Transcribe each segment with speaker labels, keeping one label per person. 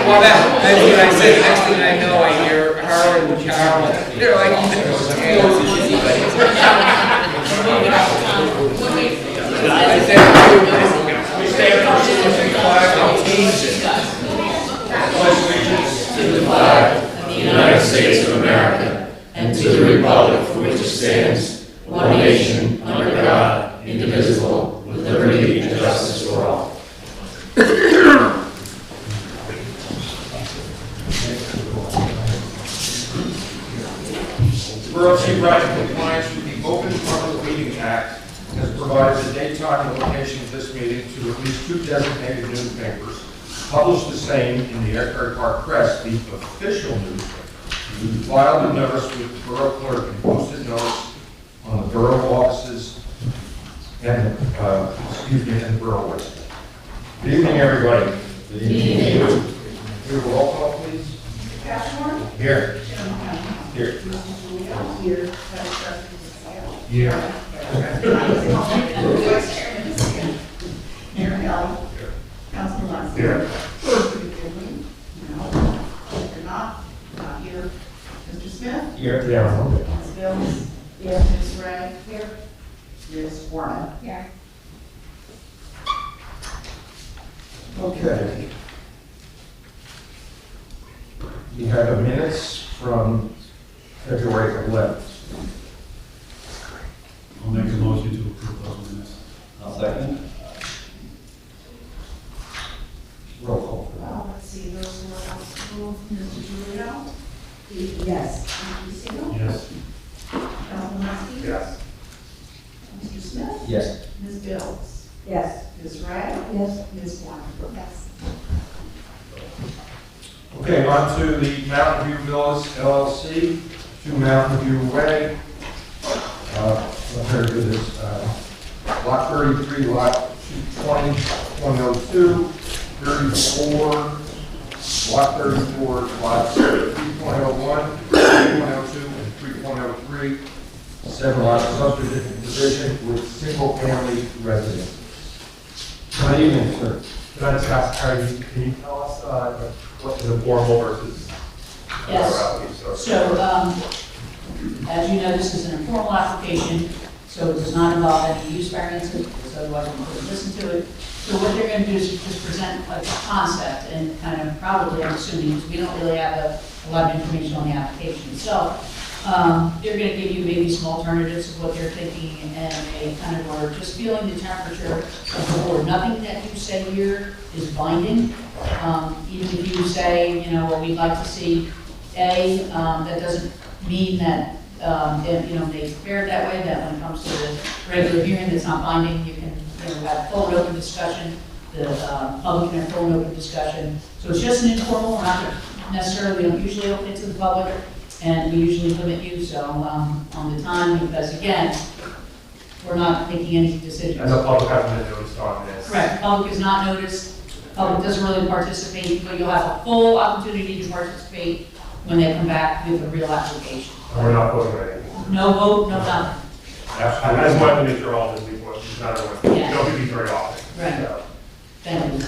Speaker 1: Well, that's what I said. Next thing I know, I hear her and Carol. They're like, I said,
Speaker 2: to the flag of the United States of America and to the republic for which it stands, one nation, under God, indivisible, with liberty and justice for all.
Speaker 3: The Borough of Sea Rise in compliance with the Open Public Meeting Act has provided the date, time, and location of this meeting to at least 2 designated newspapers. Publish the same in the Asbury Park Press, the official newspaper. We filed a notice with the Borough Clerk and posted notice on the Borough offices and, and the Borough website. Good evening, everybody.
Speaker 2: Good evening.
Speaker 3: Do a roll call, please.
Speaker 4: Cashmore?
Speaker 3: Here. Here.
Speaker 4: Here.
Speaker 3: Yeah. Okay. We have the minutes from February 11th.
Speaker 4: I'll make a motion to approve those minutes.
Speaker 2: I'll second.
Speaker 3: Roll call.
Speaker 5: Let's see, those were Mr. Julio.
Speaker 6: Yes.
Speaker 5: Mr. Siegel.
Speaker 4: Yes.
Speaker 5: Councilman Muskie.
Speaker 3: Yes.
Speaker 5: Mr. Smith.
Speaker 2: Yes.
Speaker 5: Ms. Bills.
Speaker 6: Yes.
Speaker 5: Ms. Wright.
Speaker 6: Yes.
Speaker 5: Ms. Warren. Yes.
Speaker 3: Okay, on to the Mountain View Villas LLC, 2 Mountain View Way. Very good. Lot 33, lot 220, 102, 34, lot 34, lots 3.01, 3.02, and 3.03. 7 lot subdivision with single-family residence. Good evening, sir.
Speaker 7: Can I just ask, can you tell us what is informal versus?
Speaker 8: Yes. So, as you know, this is an informal application, so it does not involve any use variances, because otherwise we couldn't listen to it. So what they're going to do is just present like a concept, and kind of probably, I'm assuming, because we don't really have a lot of information on the application itself. They're going to give you maybe some alternatives of what they're thinking, and a kind of, or just feeling the temperature of the board. Nothing that you say here is binding. Even if you say, you know, well, we'd like to see A, that doesn't mean that, you know, they prepare it that way, that when it comes to the regular hearing that's not binding, you can, you know, have full and open discussion, the public can have full and open discussion. So it's just an informal, we're not necessarily, we don't usually open it to the public, and we usually limit you, so, on the time, because again, we're not making any decisions.
Speaker 7: And the public hasn't been noticed on this.
Speaker 8: Correct, public is not noticed, public doesn't really participate, but you'll have a full opportunity to participate when they come back with a real application.
Speaker 7: And we're not voting on anything.
Speaker 8: No vote, no nothing.
Speaker 7: I just wanted to make sure all this before, it's not everyone, you
Speaker 8: Yeah.
Speaker 7: don't do these very often.
Speaker 8: Right.
Speaker 7: So,
Speaker 8: Thank you.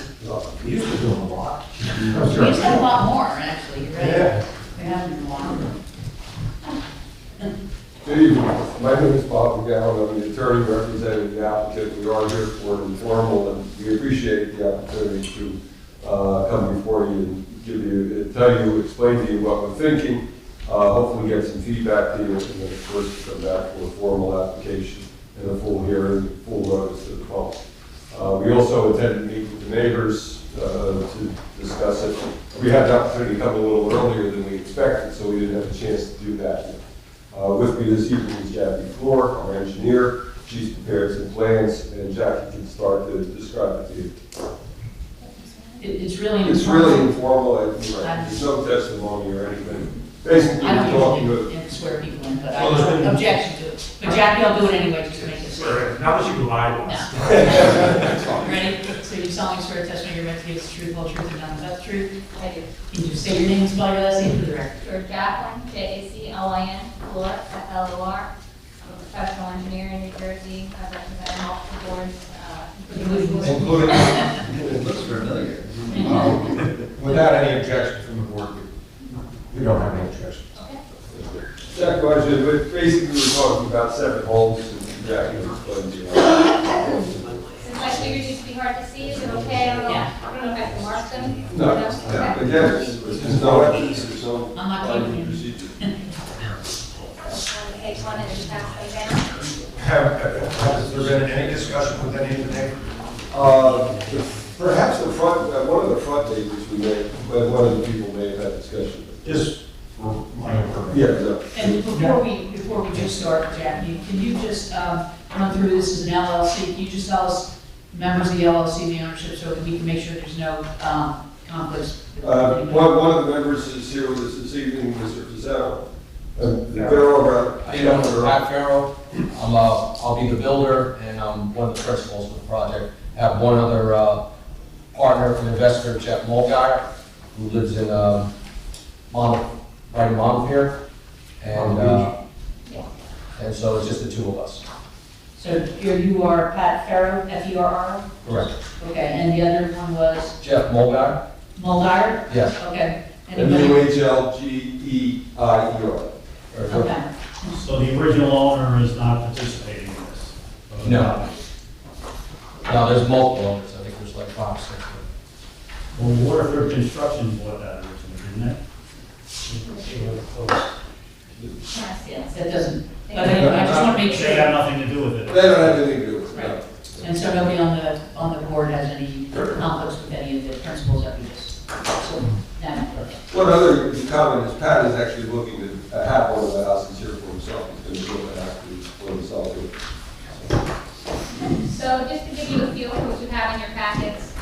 Speaker 3: We used to do them a lot.
Speaker 8: We've had a lot more, actually, you're right.
Speaker 3: Yeah.
Speaker 8: We have been a lot.
Speaker 9: Good evening. My name is Bob McGowan. I'm the attorney representing the applicant. We are here for an informal, and we appreciate the opportunity to come before you and tell you, explain to you what we're thinking. Hopefully get some feedback to you, and then of course come back for a formal application and a full hearing, full notice to the public. We also intend to meet with the neighbors to discuss it. We had the opportunity to come a little earlier than we expected, so we didn't have a chance to do that. With me this evening is Jackie Floor, our engineer. She's prepared some plans, and Jackie can start to describe it to you.
Speaker 8: It's really
Speaker 9: It's
Speaker 8: informal.
Speaker 9: really informal, and there's no testimony or anything. Basically,
Speaker 8: I
Speaker 9: we're talking
Speaker 8: don't
Speaker 9: with.
Speaker 8: usually swear people in, but I
Speaker 7: Well,
Speaker 8: have an objection to it. But Jackie, I'll do it anyway, just to make this clear.
Speaker 7: Not that you lied to us.
Speaker 8: No. Ready? So you solemnly swear testimony you're about to give the truth, whole truth, and nothing but the truth?
Speaker 10: I do.
Speaker 8: Can you just say your name and spell your last name for the record?
Speaker 10: For Jacqueline, Jaclin, Flor, F-L-O-R. I'm a professional engineer in New Jersey. I've represented multiple boards,
Speaker 3: Including,
Speaker 2: It looks familiar.
Speaker 3: without any objection from the board, we don't have any objections.
Speaker 10: Okay.
Speaker 9: Jack, but basically we're talking about 7 homes, and Jackie will explain to you.
Speaker 10: Since I figured these would be hard to see, is it okay? I don't know,
Speaker 8: Yeah.
Speaker 10: I don't know if I can mark them.
Speaker 9: No,
Speaker 10: Okay.
Speaker 9: again, there's no
Speaker 8: I'm not keeping you.
Speaker 9: procedure.
Speaker 10: Take one and just pass them down.
Speaker 3: Has there been any discussion with any of the neighbors?
Speaker 9: Perhaps the front, one of the front neighbors we may, one of the people may have had discussion.
Speaker 3: Just for my information.
Speaker 9: Yeah, no.
Speaker 8: And before we do start, Jackie, can you just run through this as an LLC? Can you just tell us members of the LLC, the ownership, so that we can make sure there's no conflicts?
Speaker 9: One of the members is here with us this evening, Mr. Pizzaro. Farrell,
Speaker 1: How you doing? Pat Farrell. I'll be the builder, and I'm one of the principals with the project. I have one other partner and investor, Jeff Mulgire, who lives in right in Montpelier. And so it's just the 2 of us.
Speaker 8: So here you are Pat Farrow, F-E-R-R?
Speaker 1: Correct.
Speaker 8: Okay, and the other one was
Speaker 1: Jeff Mulgire?
Speaker 8: Mulgire?
Speaker 1: Yes.
Speaker 8: Okay. Anybody?
Speaker 9: MUHLGEIER.
Speaker 8: Okay.
Speaker 4: So the original owner is not participating in this?
Speaker 1: No. No, there's multiple owners. I think there's like 5, 6.
Speaker 4: Well, Waterford Construction bought that originally, didn't it?
Speaker 8: Yes, that doesn't, but anyway, I just want to make
Speaker 4: They have
Speaker 8: sure.
Speaker 4: nothing to do with it.
Speaker 9: They don't have anything to do with it.
Speaker 8: Right. And so nobody on the board has any conflicts with any of the principles that we just, so, now,
Speaker 9: One other comment is Pat is actually looking to have one of the houses here for himself. He's going to build that house for himself.
Speaker 10: So just to give you a feel for what you have in your packets,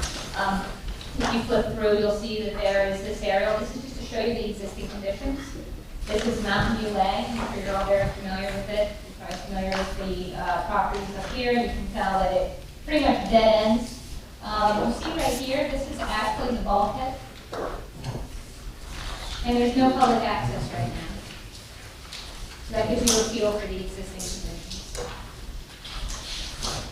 Speaker 10: if you flip through, you'll see that there is this aerial. This is just to show you the existing conditions. This is Mountain View Lane. I'm sure you're all very familiar with it. You're probably familiar with the properties up here. You can tell that it pretty much dead ends. You see right here, this is actually the bulkhead. And there's no public access right now. So that gives you a feel for the existing conditions.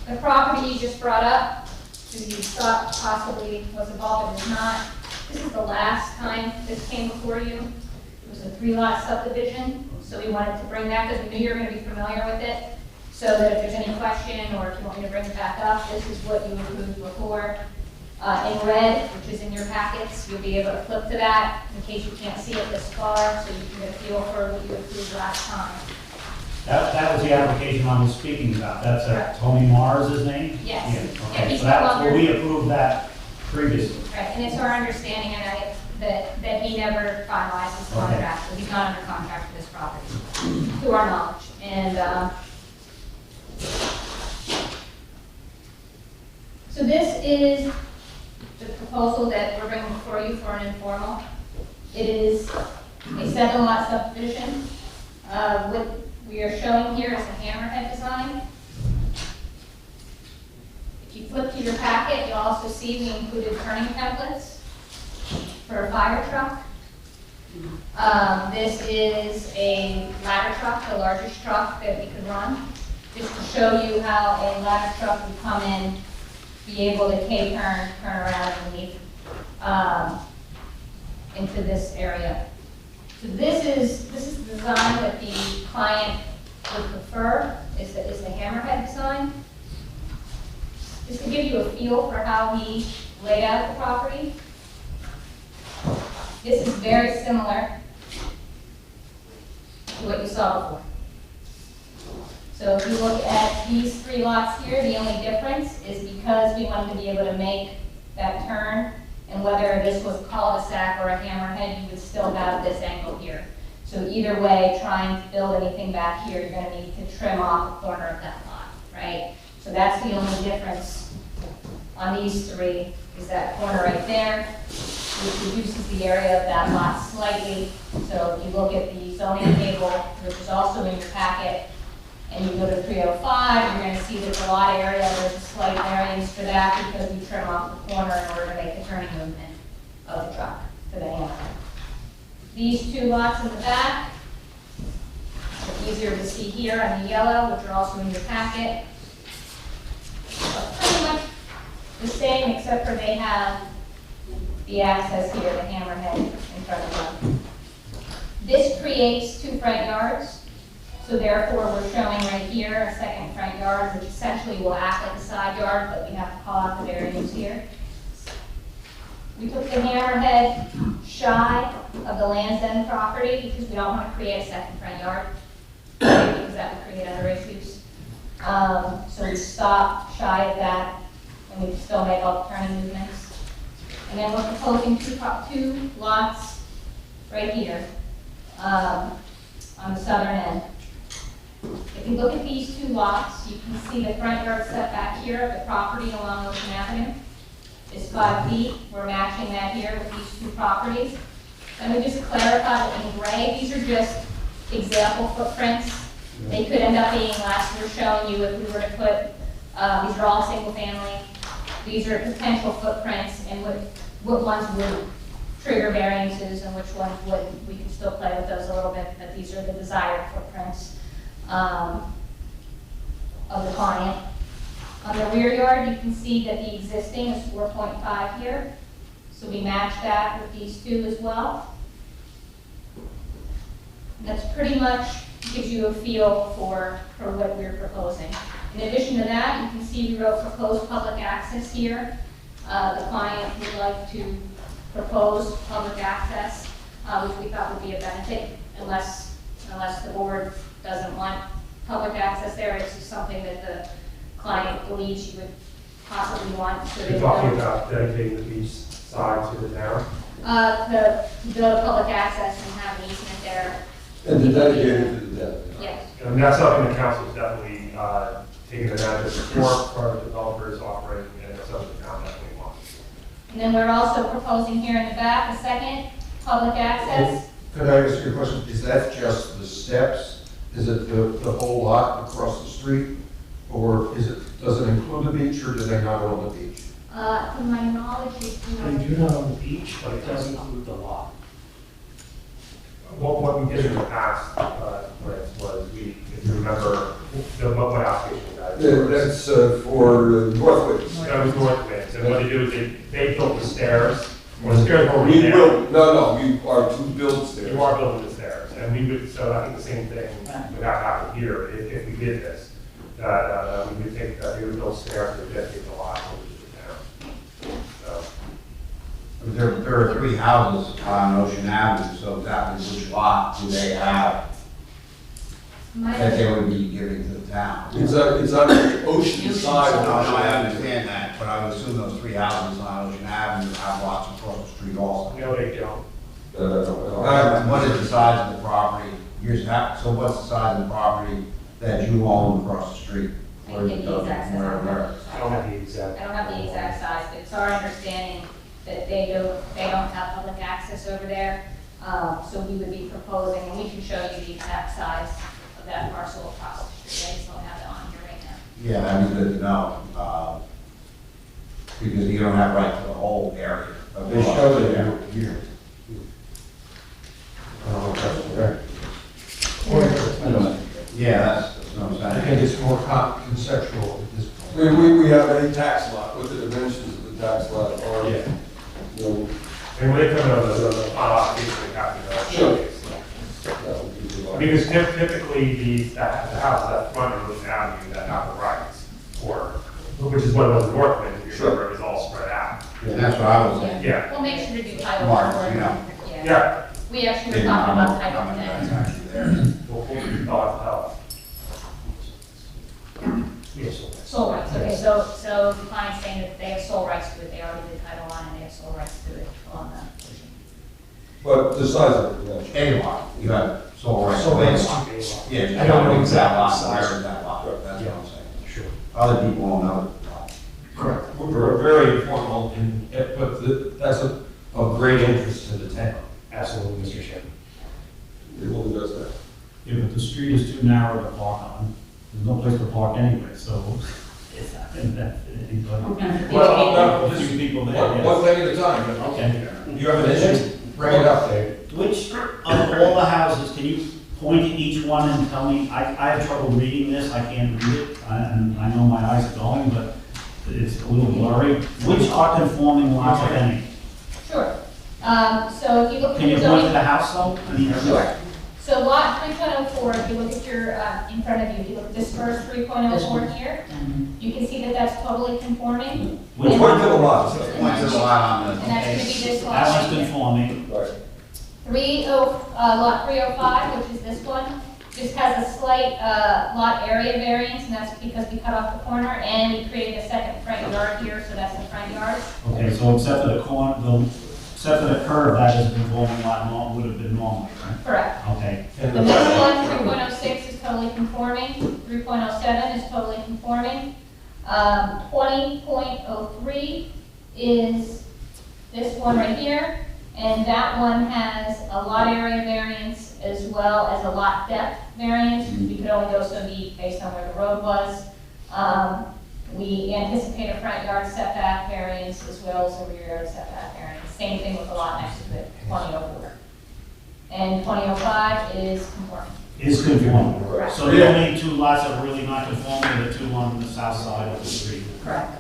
Speaker 10: The property you just brought up, who you thought possibly was involved, but is not. This is the last time this came before you. It was a 3-lot subdivision, so we wanted to bring that because we knew you were going to be familiar with it. So that if there's any question or if you want me to bring it back up, this is what you approved before. In red, which is in your packets, you'll be able to flip to that in case you can't see it this far, so you can get a feel for what you approved last time.
Speaker 4: That was the application I was speaking about. That's
Speaker 10: Correct.
Speaker 4: Tony Mars' name?
Speaker 10: Yes.
Speaker 4: Yeah,
Speaker 10: Yeah,
Speaker 4: okay,
Speaker 10: he's
Speaker 4: so that,
Speaker 10: no
Speaker 4: well,
Speaker 10: longer-
Speaker 4: we approved that previously.
Speaker 10: Right, and it's our understanding that he never finalized his contract, so he's not under contract for this property, to our knowledge. And, so this is the proposal that we're bringing before you for an informal. It is a 7-lot subdivision. What we are showing here is a hammerhead design. If you flip to your packet, you'll also see we included turning templates for a fire truck. This is a ladder truck, the largest truck that we could run, just to show you how a ladder truck would come in, be able to K-turn, turn around and leave into this area. So this is the design that the client would prefer, is the hammerhead design. Just to give you a feel for how he laid out the property. This is very similar to what you saw before. So if you look at these 3 lots here, the only difference is because we wanted to be able to make that turn, and whether this was cul-de-sac or a hammerhead, you would still have this angle here. So either way, trying to build anything back here, you're going to need to trim off the corner of that lot, right? So that's the only difference on these 3, is that corner right there, which reduces the area of that lot slightly. So if you look at the zoning table, which is also in your packet, and you go to 305, you're going to see that the lot area, there's a slight variance for that because we trim off the corner in order to make the turning movement of the truck for the hammer. These 2 lots in the back are easier to see here on the yellow, which are also in your packet. Are pretty much the same, except for they have the access here, the hammerhead in front of them. This creates 2 front yards. So therefore, we're showing right here a second front yard, which essentially will act like a side yard, but we have to call out the variance here. We took the hammerhead shy of the Land's End property because we don't want to create a second front yard, because that would create other issues. So we stopped shy of that, and we can still make all the turning movements. And then we're proposing 2 lots right here on the southern end. If you look at these 2 lots, you can see the front yard setback here of the property along Ocean Avenue is 5 feet. We're matching that here with these 2 properties. Let me just clarify that in gray, these are just example footprints. They could end up being less. We're showing you if we were to put, these are all single family. These are potential footprints and what ones would trigger variances and which ones wouldn't. We can still play with those a little bit, but these are the desired footprints of the client. On the rear yard, you can see that the existing is 4.5 here. So we match that with these 2 as well. And that's pretty much gives you a feel for what we're proposing. In addition to that, you can see we wrote proposed public access here. The client would like to proposed public access, which we thought would be a benefit, unless the board doesn't want public access there. It's just something that the client believes she would possibly want. So
Speaker 7: You're talking about dedicating the beach side to the town?
Speaker 10: To build a public access and have an easement there.
Speaker 9: And to dedicate it to the debt.
Speaker 10: Yes.
Speaker 7: And that's something the council is definitely taking advantage of support for the developers offering, and it's something the town definitely wants.
Speaker 10: And then we're also proposing here in the back, a second public access.
Speaker 3: Could I ask you a question? Is that just the steps? Is it the whole lot across the street? Or does it include the beach, or do they not own the beach?
Speaker 10: To my knowledge,
Speaker 4: They do not own the beach, but it does include the lot.
Speaker 7: What we did in the past, Lance, was if you remember, what application we got?
Speaker 9: That's for Northwoods.
Speaker 7: That was Northwoods, and what they do is they built the stairs, or the stairs were already
Speaker 9: We
Speaker 7: there.
Speaker 9: will, no, we are to build stairs.
Speaker 7: You are building the stairs, and we would, so I think the same thing would have happened here if we did this. That we would take, we would build stairs to dedicate the lot over to the town. So,
Speaker 6: There are 3 houses on Ocean Avenue, so exactly which lot do they have that they would be giving to the town?
Speaker 9: It's on the ocean side
Speaker 6: No,
Speaker 9: of
Speaker 6: no,
Speaker 9: the
Speaker 6: I understand that, but I would assume those 3 houses on Ocean Avenue have lots across the street also.
Speaker 7: no, they don't.
Speaker 6: What is the size of the property? So what's the size of the property that you own across the street?
Speaker 10: I can get the exact size.
Speaker 6: Where?
Speaker 7: I don't have the exact.
Speaker 10: I don't have the exact size, but it's our understanding that they don't have public access over there. So we would be proposing, and we can show you the exact size of that parcel across the street. I just don't have it on here right now.
Speaker 6: Yeah, that'd be good to know, because you don't have right to the whole area.
Speaker 3: They show it here. I don't know if that's correct.
Speaker 6: Yeah, that's what I'm
Speaker 3: I
Speaker 6: saying.
Speaker 3: think it's more conceptual at this point.
Speaker 9: We have a tax lot, what the dimensions of the tax lot are.
Speaker 7: Yeah.
Speaker 9: You know,
Speaker 7: And when they come out of the final application, they have to
Speaker 9: Sure.
Speaker 7: showcase.
Speaker 9: that would be the
Speaker 7: I mean, because typically the houses at front of Ocean Avenue that have the rights, or, which is what was Northwind, if you
Speaker 9: Sure.
Speaker 7: remember, it was all spread out.
Speaker 6: And that's what I was saying.
Speaker 7: Yeah.
Speaker 10: We'll make sure to do title.
Speaker 6: Mark,
Speaker 10: for it.
Speaker 6: you know.
Speaker 7: Yeah.
Speaker 10: We actually were
Speaker 6: Didn't
Speaker 10: talking
Speaker 6: know
Speaker 10: about
Speaker 6: how
Speaker 10: title
Speaker 6: many
Speaker 10: today.
Speaker 6: that's actually there.
Speaker 7: We'll do thought help. Yes.
Speaker 10: Sole rights, okay, so the client's saying that they have sole rights to it, they already did title on, and they have sole rights to it on the.
Speaker 9: But the size of it, yeah.
Speaker 6: A lot, you have sole rights.
Speaker 3: Sole
Speaker 6: to A
Speaker 3: rights
Speaker 6: lot.
Speaker 7: to
Speaker 6: Yeah, you
Speaker 3: I don't know
Speaker 6: that
Speaker 3: exactly
Speaker 6: lot,
Speaker 3: size.
Speaker 6: where is that lot, that's what I'm saying.
Speaker 7: Sure.
Speaker 6: Other people don't know the lot.
Speaker 3: Correct. We're very informal, but that's of great interest to the town.
Speaker 7: Absolutely, Mr. Chairman.
Speaker 9: It really does that.
Speaker 4: Yeah, but the street is too narrow to park on. There's no place to park anyway, so it's not going to benefit anybody.
Speaker 3: Well,
Speaker 4: A few people there,
Speaker 3: One
Speaker 4: yes.
Speaker 3: thing at a time.
Speaker 4: Okay.
Speaker 3: You have an issue? Bring it up, Dave.
Speaker 4: Which of all the houses, can you point to each one and tell me, I have trouble reading this, I can't read it, and I know my eyes are going, but it's a little blurry. Which are conforming lots, if any?
Speaker 10: Sure. So if you look at
Speaker 4: Can you
Speaker 10: the
Speaker 4: point to
Speaker 10: zoning.
Speaker 4: the house though? I mean,
Speaker 10: Sure. So lot 3.04, if you look at your, in front of you, if you look at this first 3.04 here, you can see that that's totally conforming.
Speaker 4: Which
Speaker 10: And-
Speaker 9: Point to the lot.
Speaker 6: Point to the lot on
Speaker 10: And that's gonna be this lot.
Speaker 4: That
Speaker 10: right
Speaker 4: one's
Speaker 10: here.
Speaker 4: conforming.
Speaker 9: Right.
Speaker 10: Lot 305, which is this one, just has a slight, lot area variance, and that's because we cut off the corner, and we created a second front yard here, so that's the front yard.
Speaker 4: Okay, so except for the corner, except for the curve, that is a conforming lot, would have been normal, right?
Speaker 10: Correct.
Speaker 4: Okay.
Speaker 10: The next one, 3.06 is totally conforming, 3.07 is totally conforming. 20.03 is this one right here, and that one has a lot area variance as well as a lot depth variance, because we could only go so deep based on where the road was. We anticipate a front yard setback variance as well as a rear yard setback variance. Same thing with the lot next to it, 2004. And 2005 is conforming.
Speaker 4: Is conforming.
Speaker 10: Correct.
Speaker 4: So the only 2 lots that are really not conforming are the 2 on the south side of the street.
Speaker 10: Correct.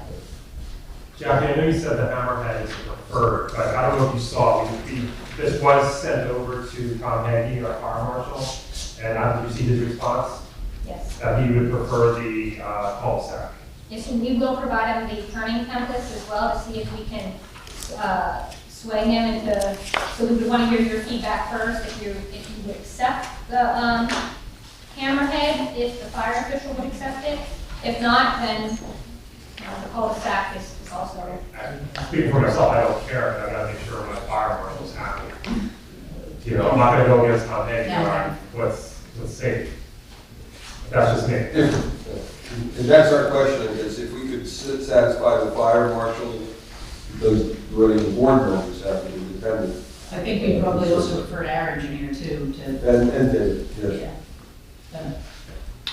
Speaker 7: Jackie, I know you said the Hammerhead is preferred, but I don't know if you saw, this was sent over to Tom Hagee, our fire marshal, and did you see his response?
Speaker 10: Yes.
Speaker 7: That he would prefer the cul-de-sac.
Speaker 10: Yes, and we will provide them the turning templates as well to see if we can sway him into, so we would want to hear your feedback first, if you would accept the hammerhead, if the fire official would accept it. If not, then the cul-de-sac is also.
Speaker 7: Speaking for myself, I don't care, but I gotta make sure my fire marshal's happy. You know, I'm not gonna go against Tom Hagen on what's safe. That's just me.
Speaker 9: And that's our question, I guess, if we could satisfy the fire marshal, because really the board members have to be independent.
Speaker 8: I think we probably also prefer our engineer too, to,
Speaker 9: And Dave, yes.
Speaker 8: yeah.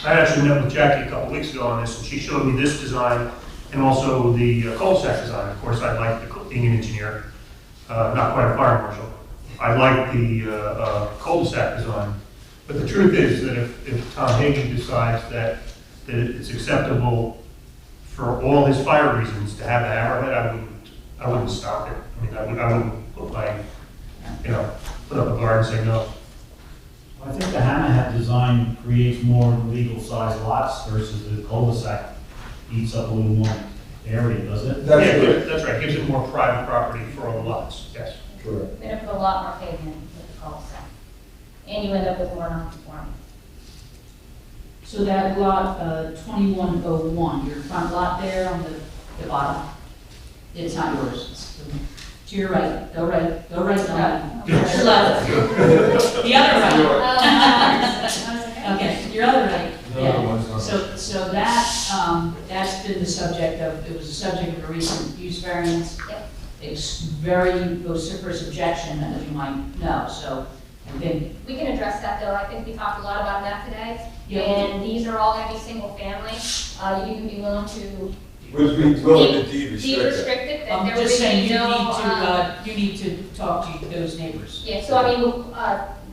Speaker 7: I actually met with Jackie a couple weeks ago on this, and she showed me this design and also the cul-de-sac design. Of course, I like being an engineer, not quite a fire marshal. I like the cul-de-sac design. But the truth is that if Tom Hagen decides that it's acceptable for all his fire reasons to have the hammerhead, I wouldn't stop it. I mean, I wouldn't put my, put up a guard and say no.
Speaker 4: I think the hammerhead design creates more legal size lots versus the cul-de-sac eats up a little more area, doesn't it?
Speaker 7: That's right. Gives it more private property for all the lots, yes.
Speaker 9: Correct.
Speaker 10: You're gonna put a lot more pavement with the cul-de-sac. And you end up with more non-conforming.
Speaker 8: So that lot, 2101, your front lot there on the bottom, it's not yours. It's to your right. Go right. Go right. No, your left. The other right. Okay, your other right. Yeah. So that that's been the subject of. It was the subject of a recent use variance.
Speaker 10: Yep.
Speaker 8: It's very vociferous objection, as you might know. So I think
Speaker 10: We can address that though. I think we talked a lot about that today.
Speaker 8: Yeah.
Speaker 10: And these are all gonna be single family. You can be willing to
Speaker 9: Would be willing to deed
Speaker 10: deed
Speaker 9: restrict it.
Speaker 10: restrict it, that
Speaker 8: I'm
Speaker 10: there would
Speaker 8: just saying
Speaker 10: be
Speaker 8: you
Speaker 10: no.
Speaker 8: need to talk to those neighbors.
Speaker 10: Yeah, so I mean,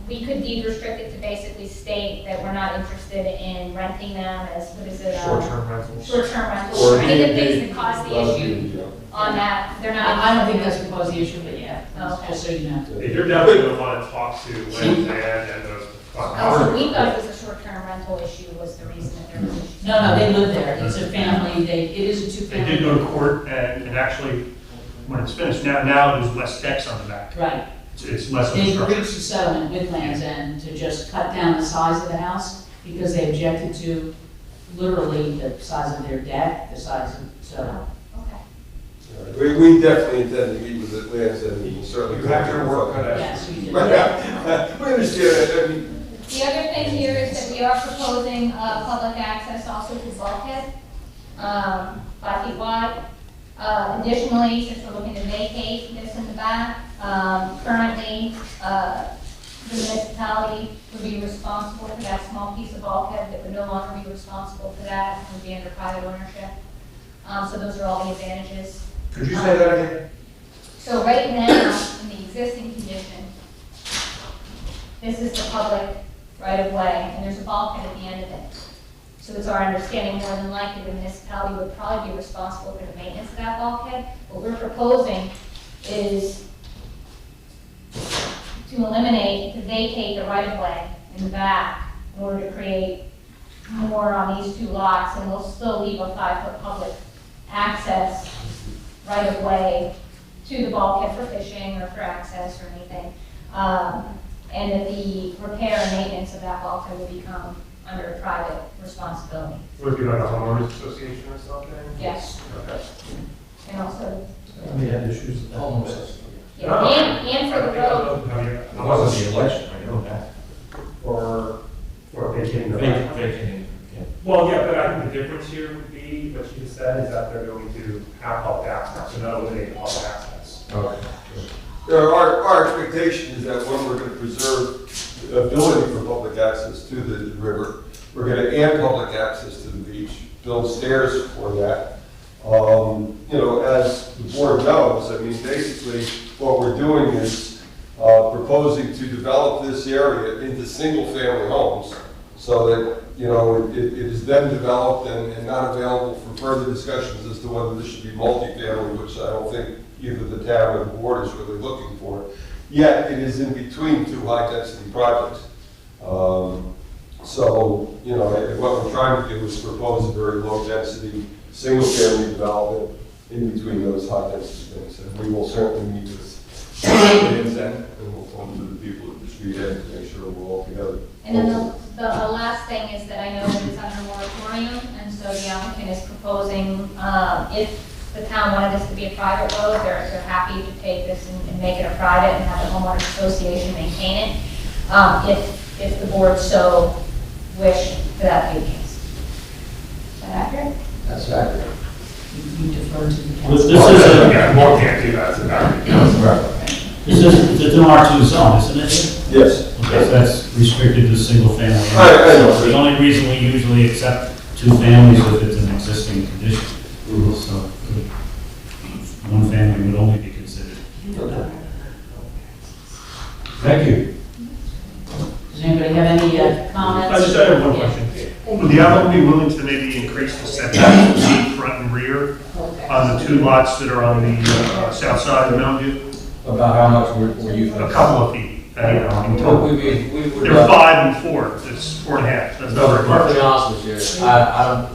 Speaker 10: we could deed restrict it to basically state that we're not interested in renting them as, what is it?
Speaker 7: Short-term rentals.
Speaker 10: Short-term rentals.
Speaker 9: Or
Speaker 10: Any of the
Speaker 9: they-
Speaker 10: things that cause the issue on that, they're not.
Speaker 8: I don't think that's gonna cause the issue, but yeah,
Speaker 10: Okay.
Speaker 8: just so you know.
Speaker 7: You're definitely going to want to talk to Lynn and those.
Speaker 10: Oh, so we thought it was a short-term rental issue was the reason that there was an issue.
Speaker 8: No, they live there. It's a family. It is a
Speaker 7: They
Speaker 8: two-family.
Speaker 7: did go to court, and actually, when it's finished, now there's less decks on the back.
Speaker 8: Right.
Speaker 7: It's less of a
Speaker 8: They've
Speaker 7: structure.
Speaker 8: reached a settlement with Land's End to just cut down the size of the house because they objected to literally the size of their deck, the size of, so.
Speaker 10: Okay.
Speaker 9: We definitely intend to meet with the Lance and we will certainly.
Speaker 3: You have your work cut out.
Speaker 8: Yes, we did.
Speaker 9: Right, yeah. We understand that, I mean,
Speaker 10: The other thing here is that we are proposing public access also to bulkhead, 5 feet wide. Additionally, since we're looking to vacate this in the back, currently, the municipality would be responsible for that small piece of bulkhead that would no longer be responsible for that, it would be under private ownership. So those are all the advantages.
Speaker 3: Could you say that again?
Speaker 10: So right now, in the existing condition, this is the public right-of-way, and there's a bulkhead at the end of it. So it's our understanding more than likely the municipality would probably be responsible for the maintenance of that bulkhead. What we're proposing is to eliminate, to vacate the right-of-way in the back in order to create more on these two lots, and we'll still leave a 5-foot public access right-of-way to the bulkhead for fishing or for access or anything. And that the repair and maintenance of that bulkhead will become under a private responsibility.
Speaker 7: Would it be like a homeowners association or something?
Speaker 10: Yes,
Speaker 7: Okay.
Speaker 10: and also,
Speaker 3: issues with
Speaker 1: Homeless.
Speaker 10: yeah, and for the road.
Speaker 7: I wasn't the election, I know that. Or vacating the.
Speaker 3: Vacating.
Speaker 7: Well, yeah, but I think the difference here would be, what you said, is that they're going to have public access, so not eliminate public access.
Speaker 9: okay. Our expectation is that when we're going to preserve the ability for public access to the river, we're going to add public access to the beach, build stairs for that. As the board knows, I mean, basically, what we're doing is proposing to develop this area into single-family homes so that, it is then developed and not available for further discussions as to whether this should be multifamily, which I don't think either the town or the board is really looking for. Yet, it is in between two high-density projects. What we're trying to do is propose a very low-density, single-family development in between those high-density things. And we will certainly meet with Lands End, and we'll talk to the people at the street end to make sure we're all together.
Speaker 10: And then the last thing is that I know that it's under moratorium, and so the applicant is proposing, if the town wanted this to be a private road, they're happy to take this and make it a private and have the homeowners association maintain it, if the board so wish for that to be the case. Is that accurate?
Speaker 1: That's accurate.
Speaker 8: You defer to the
Speaker 4: This
Speaker 8: council.
Speaker 4: is a,
Speaker 3: Yeah, more can't do that, it's a
Speaker 4: it's an R2 zone, isn't it?
Speaker 9: Yes.
Speaker 4: Okay, so that's restricted to single family.
Speaker 9: I know.
Speaker 4: The only reason we usually accept 2 families if it's an existing condition. So, one family would only be considered.
Speaker 9: Thank you.
Speaker 8: Does anybody have any comments?
Speaker 7: I just have one question. Would the applicant be willing to maybe increase the setback to see front and rear on the 2 lots that are on the south side of Mountain View?
Speaker 1: About how much we're using.
Speaker 7: A couple of feet. In total.
Speaker 1: We would.
Speaker 7: They're 5 and 4, it's 4.5, that's
Speaker 1: To
Speaker 7: not
Speaker 1: be
Speaker 7: very much.
Speaker 1: perfectly honest with you, I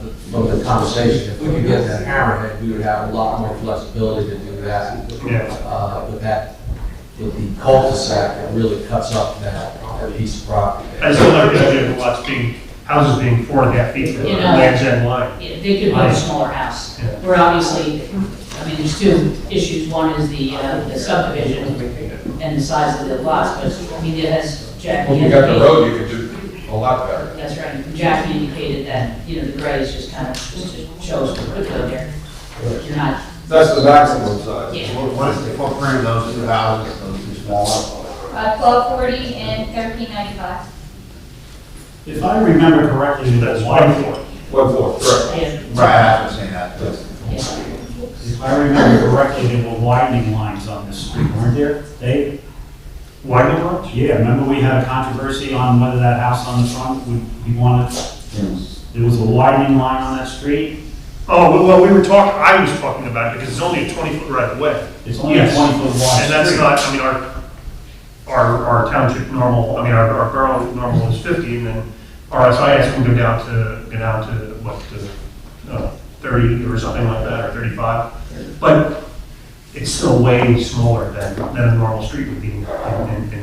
Speaker 1: don't, from the conversation, if we could get that hammerhead, we would have a lot more flexibility to do that.
Speaker 7: Yeah.
Speaker 1: With the cul-de-sac, it really cuts up that piece of property.
Speaker 7: I still like the idea of lots being, houses being 4.5 feet from the
Speaker 8: You know,
Speaker 7: Land's End line.
Speaker 8: Yeah, they could build a smaller house.
Speaker 7: Yeah.
Speaker 8: We're obviously, I mean, there's 2 issues. One is the subdivision and the size of the lots, but I mean, as Jackie
Speaker 3: When you got the
Speaker 8: indicated.
Speaker 3: road, you could do a lot better.
Speaker 8: That's right. Jackie indicated that, you know, the gray is just kind of, just shows what could go there. You're not,
Speaker 9: That's the maximum size.
Speaker 8: yeah.
Speaker 6: What is the footprint of those 2 houses, those 2 small ones?
Speaker 10: 1240 and 1395.
Speaker 4: If I remember correctly,
Speaker 7: That's
Speaker 4: the
Speaker 7: 1
Speaker 4: wide,
Speaker 7: 4.
Speaker 9: 1 floor, correct.
Speaker 8: Yeah.
Speaker 6: Right, I was saying that.
Speaker 8: Yeah.
Speaker 4: if I remember correctly, there were widening lines on this street, weren't there? Dave?
Speaker 7: Widening lines?
Speaker 4: Yeah, remember we had a controversy on whether that house on the front, we wanted, there was a widening line on that street.
Speaker 7: Oh, well, I was talking about it because it's only a 20-foot right of way.
Speaker 4: It's only a
Speaker 7: Yes.
Speaker 4: 20-foot wide
Speaker 7: And that's
Speaker 4: street.
Speaker 7: not, I mean, our township normal, I mean, our borough normal is 50, and then RSIS can go down to, what, to 30 or something like that, or 35. But it's still way smaller than a normal street would be in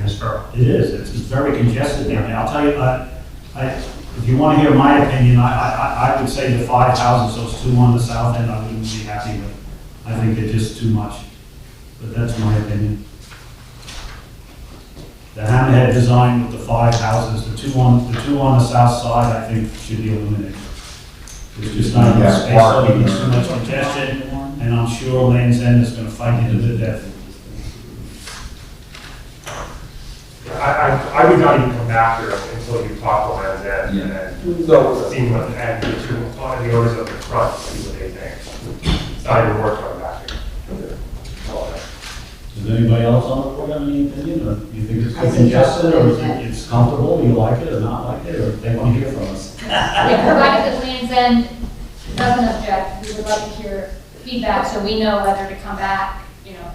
Speaker 7: this borough.
Speaker 4: It is, it's very congested down there. I'll tell you, if you want to hear my opinion, I would say the 5 houses, those 2 on the south end, I wouldn't be happy with. I think they're just too much, but that's my opinion. The hammerhead design with the 5 houses, the two on the south side, I think should be eliminated. There's just not enough space, so there's too much congestion, and I'm sure Land's End is going to fight you to the death.
Speaker 7: I would not even come back here until you talk to Land's End and then
Speaker 9: No,
Speaker 7: see what, and the owners of the front, see what they think. It's not even worth coming back here.
Speaker 4: Does anybody else on the board have any opinion, or do you think it's too congested, or is it's comfortable, do you like it or not like it, or they want to hear from us?
Speaker 10: If provided that Land's End doesn't object, we would like to hear feedback so we know whether to come back,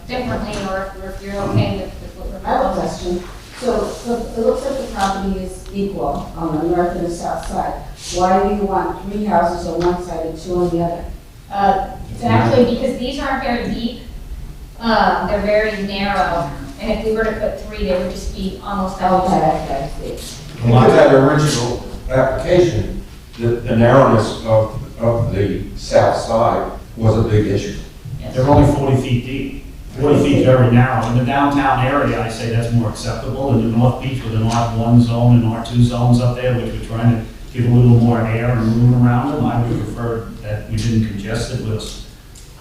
Speaker 10: differently, or if you're okay with what we're
Speaker 5: I have a
Speaker 10: proposing.
Speaker 5: question. So it looks like the property is equal on the north and the south side. Why do you want 3 houses on one side and 2 on the other?
Speaker 10: It's actually because these aren't very deep, they're very narrow, and if we were to put 3, they would just be almost double.
Speaker 5: Okay, I see.
Speaker 3: When you look at the original application, the narrowness of the south side was a big issue.
Speaker 4: They're only 40 feet deep. 40 feet is very narrow. In the downtown area, I say that's more acceptable. In the North Beach with an R1 zone and R2 zones up there, which we're trying to give a little more air and room around them, I would prefer that we didn't congest it with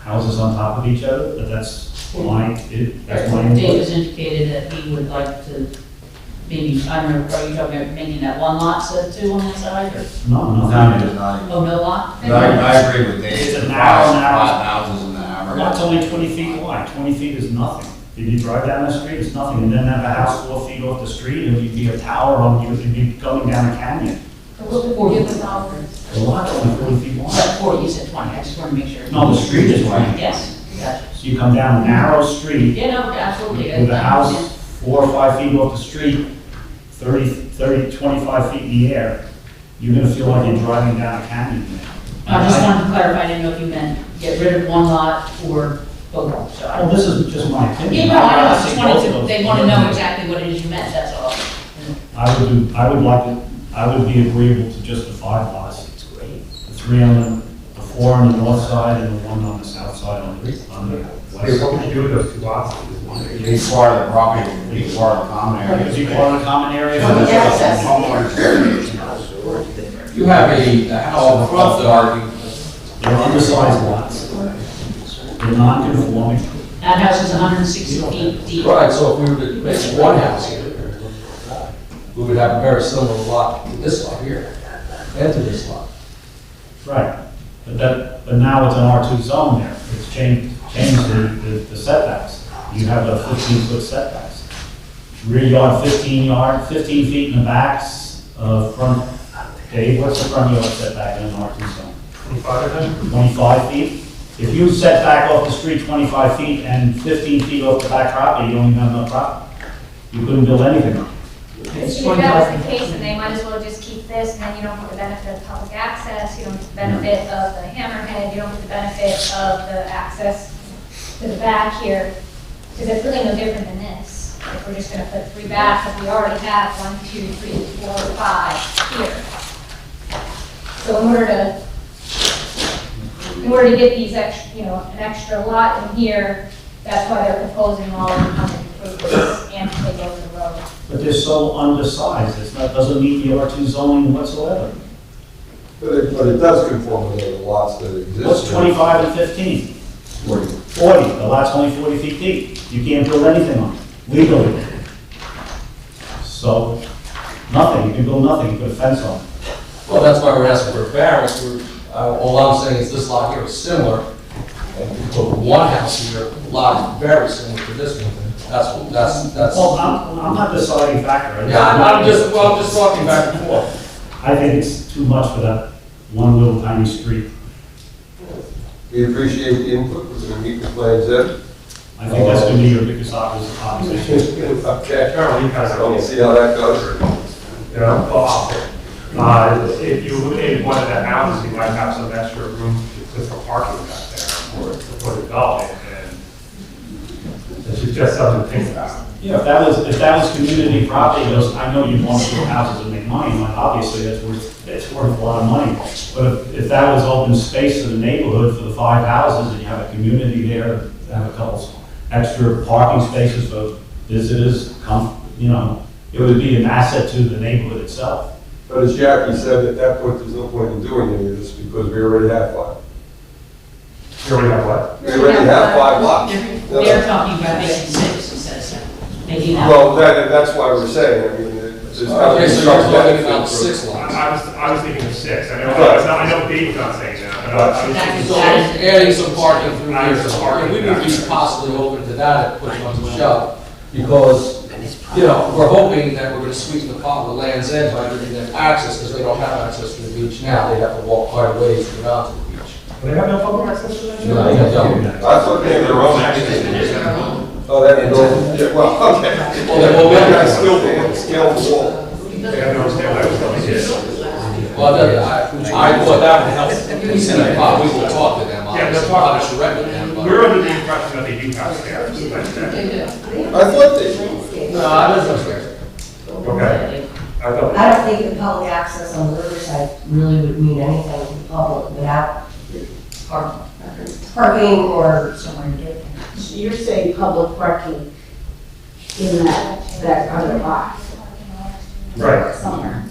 Speaker 4: houses on top of each other, but that's my
Speaker 8: Dave
Speaker 4: input.
Speaker 8: has indicated that he would like to, maybe, I don't know, are you talking about making that 1 lot instead of 2 on that side, or,
Speaker 4: No,
Speaker 6: No,
Speaker 4: nothing.
Speaker 6: there's not even.
Speaker 8: oh, no lot?
Speaker 6: I agree with Dave.
Speaker 4: It's a
Speaker 6: The
Speaker 4: narrow,
Speaker 6: 5 houses in the
Speaker 4: Lot's
Speaker 6: hammerhead.
Speaker 4: only 20 feet wide. 20 feet is nothing. If you drive down the street, it's nothing. And then have a house 4 feet off the street, and you'd be a tower on you, you'd be going down a canyon.
Speaker 10: So we'll give us all this.
Speaker 4: The lot's only 40 feet
Speaker 8: Is
Speaker 4: wide.
Speaker 8: that 40, you said 20, I just want to make sure.
Speaker 4: No, the street is wide.
Speaker 8: Yes, gotcha.
Speaker 4: So you come down a narrow street
Speaker 8: Yeah, no, absolutely.
Speaker 4: with a house 4 or 5 feet off the street, 25 feet in the air, you're gonna feel like you're driving down a canyon there.
Speaker 8: I just wanted to clarify, I didn't know if you meant get rid of 1 lot or both, so.
Speaker 4: Well, this is just my
Speaker 8: Yeah,
Speaker 4: opinion.
Speaker 8: no, I know, I
Speaker 4: I'd
Speaker 8: just
Speaker 4: say
Speaker 8: wanted
Speaker 4: both of
Speaker 8: to,
Speaker 4: those
Speaker 8: they want to
Speaker 4: are
Speaker 8: know
Speaker 4: good.
Speaker 8: exactly what it is you meant, that's all.
Speaker 4: I would like to, I would be agreeable to just the 5 lots. It's great. The 3 on the 4 on the north side and the 1 on the south side on the west.
Speaker 7: What would you do with those 2 lots?
Speaker 6: Each part of the property, each part of the common area.
Speaker 4: Is he part of the common area?
Speaker 1: You have a house off the argue.
Speaker 4: They're undersized lots. They're non-conforming.
Speaker 8: That house is 160 feet deep.
Speaker 1: Right, so if we were to make one house here, we would have a very similar lot to this lot here, and to this lot.
Speaker 4: Right. But now it's an R2 zone there. It's changed the setbacks. You have a 15-foot setbacks. Rear yard, 15 feet in the backs, front, Dave, what's the front yard setback in an R2 zone?
Speaker 7: 25 of them?
Speaker 4: 25 feet? If you set back off the street 25 feet and 15 feet off the back property, you don't even have enough property. You couldn't build anything on it.
Speaker 10: If that was the case, then they might as well just keep this, and then you don't get the benefit of public access, you don't get the benefit of the hammerhead, you don't get the benefit of the access to the back here, because it's really no different than this. If we're just gonna put 3 back, if we already have 1, 2, 3, 4, 5 here. So in order to get these extra, an extra lot in here, that's why they're proposing all of them improvements and to take over the road.
Speaker 4: But they're so undersized, doesn't meet the R2 zoning whatsoever.
Speaker 9: But it does conform to the lots that exist.
Speaker 4: What's 25 and 15? 40. The lot's only 40 feet deep. You can't build anything on it, legally. So, nothing, you can build nothing, you put a fence on it.
Speaker 1: Well, that's why we're asking for a variance. All I'm saying is this lot here is similar, and if you put one house here, the lot is very similar to this one. That's.
Speaker 4: Well, I'm not the deciding factor.
Speaker 1: Yeah, I'm just talking back and forth.
Speaker 4: I think it's too much for that one little tiny street.
Speaker 9: We appreciate the input, we're going to meet with Plan Z.
Speaker 4: I think that's going to be your biggest opposition.
Speaker 9: Okay,
Speaker 7: Carol, you guys
Speaker 9: we'll see how that goes.
Speaker 7: You know, if you eliminated one of the houses, you might have some extra room to put for parking back there for development, and it's just something to think about.
Speaker 4: Yeah, if that was community property, I know you want to build houses and make money, and obviously it's worth a lot of money. But if that was open space in the neighborhood for the 5 houses, and you have a community there, have a couple extra parking spaces for visitors, it would be an asset to the neighborhood itself.
Speaker 9: But as Jackie said, at that point, there's no point in doing any of this because we already have 5.
Speaker 7: You already have what?
Speaker 9: We already have 5 lots.
Speaker 8: They're talking about making 6 instead of 7. Making that.
Speaker 9: Well, that's why we're saying, I mean, there's
Speaker 1: Okay, so you're talking about 6 lots.
Speaker 7: I was thinking of 6. I know Dave's not saying that, but I was thinking
Speaker 1: So adding some parking through here, we would be possibly open to that if push comes to shove, because, we're hoping that we're gonna sweeten the pot with Land's End by giving them access, because they don't have access to the beach now, they have to walk quite a ways to get out to the beach.
Speaker 7: They have no public access to that?
Speaker 1: No, they don't.
Speaker 9: I thought they have their own access. Oh, that, yeah, well, okay.
Speaker 1: Well, then we'll
Speaker 9: They're
Speaker 1: make
Speaker 9: not
Speaker 1: it.
Speaker 9: scale the wall.
Speaker 7: They have no scale, I was telling you.
Speaker 1: Well, I thought that would help, we said, we will talk to them,
Speaker 7: Yeah, they'll
Speaker 1: obviously,
Speaker 7: talk.
Speaker 1: I'll direct with them, but.
Speaker 7: We're under the impression that they do have stairs.
Speaker 8: They do.
Speaker 9: I thought they.
Speaker 1: No, I don't understand.
Speaker 7: Okay. I thought.
Speaker 11: I don't think the public access on the riverside really would mean anything to the public without parking or
Speaker 8: Somewhere to get.
Speaker 5: So you're saying public parking in that other box
Speaker 7: Right.
Speaker 5: somewhere?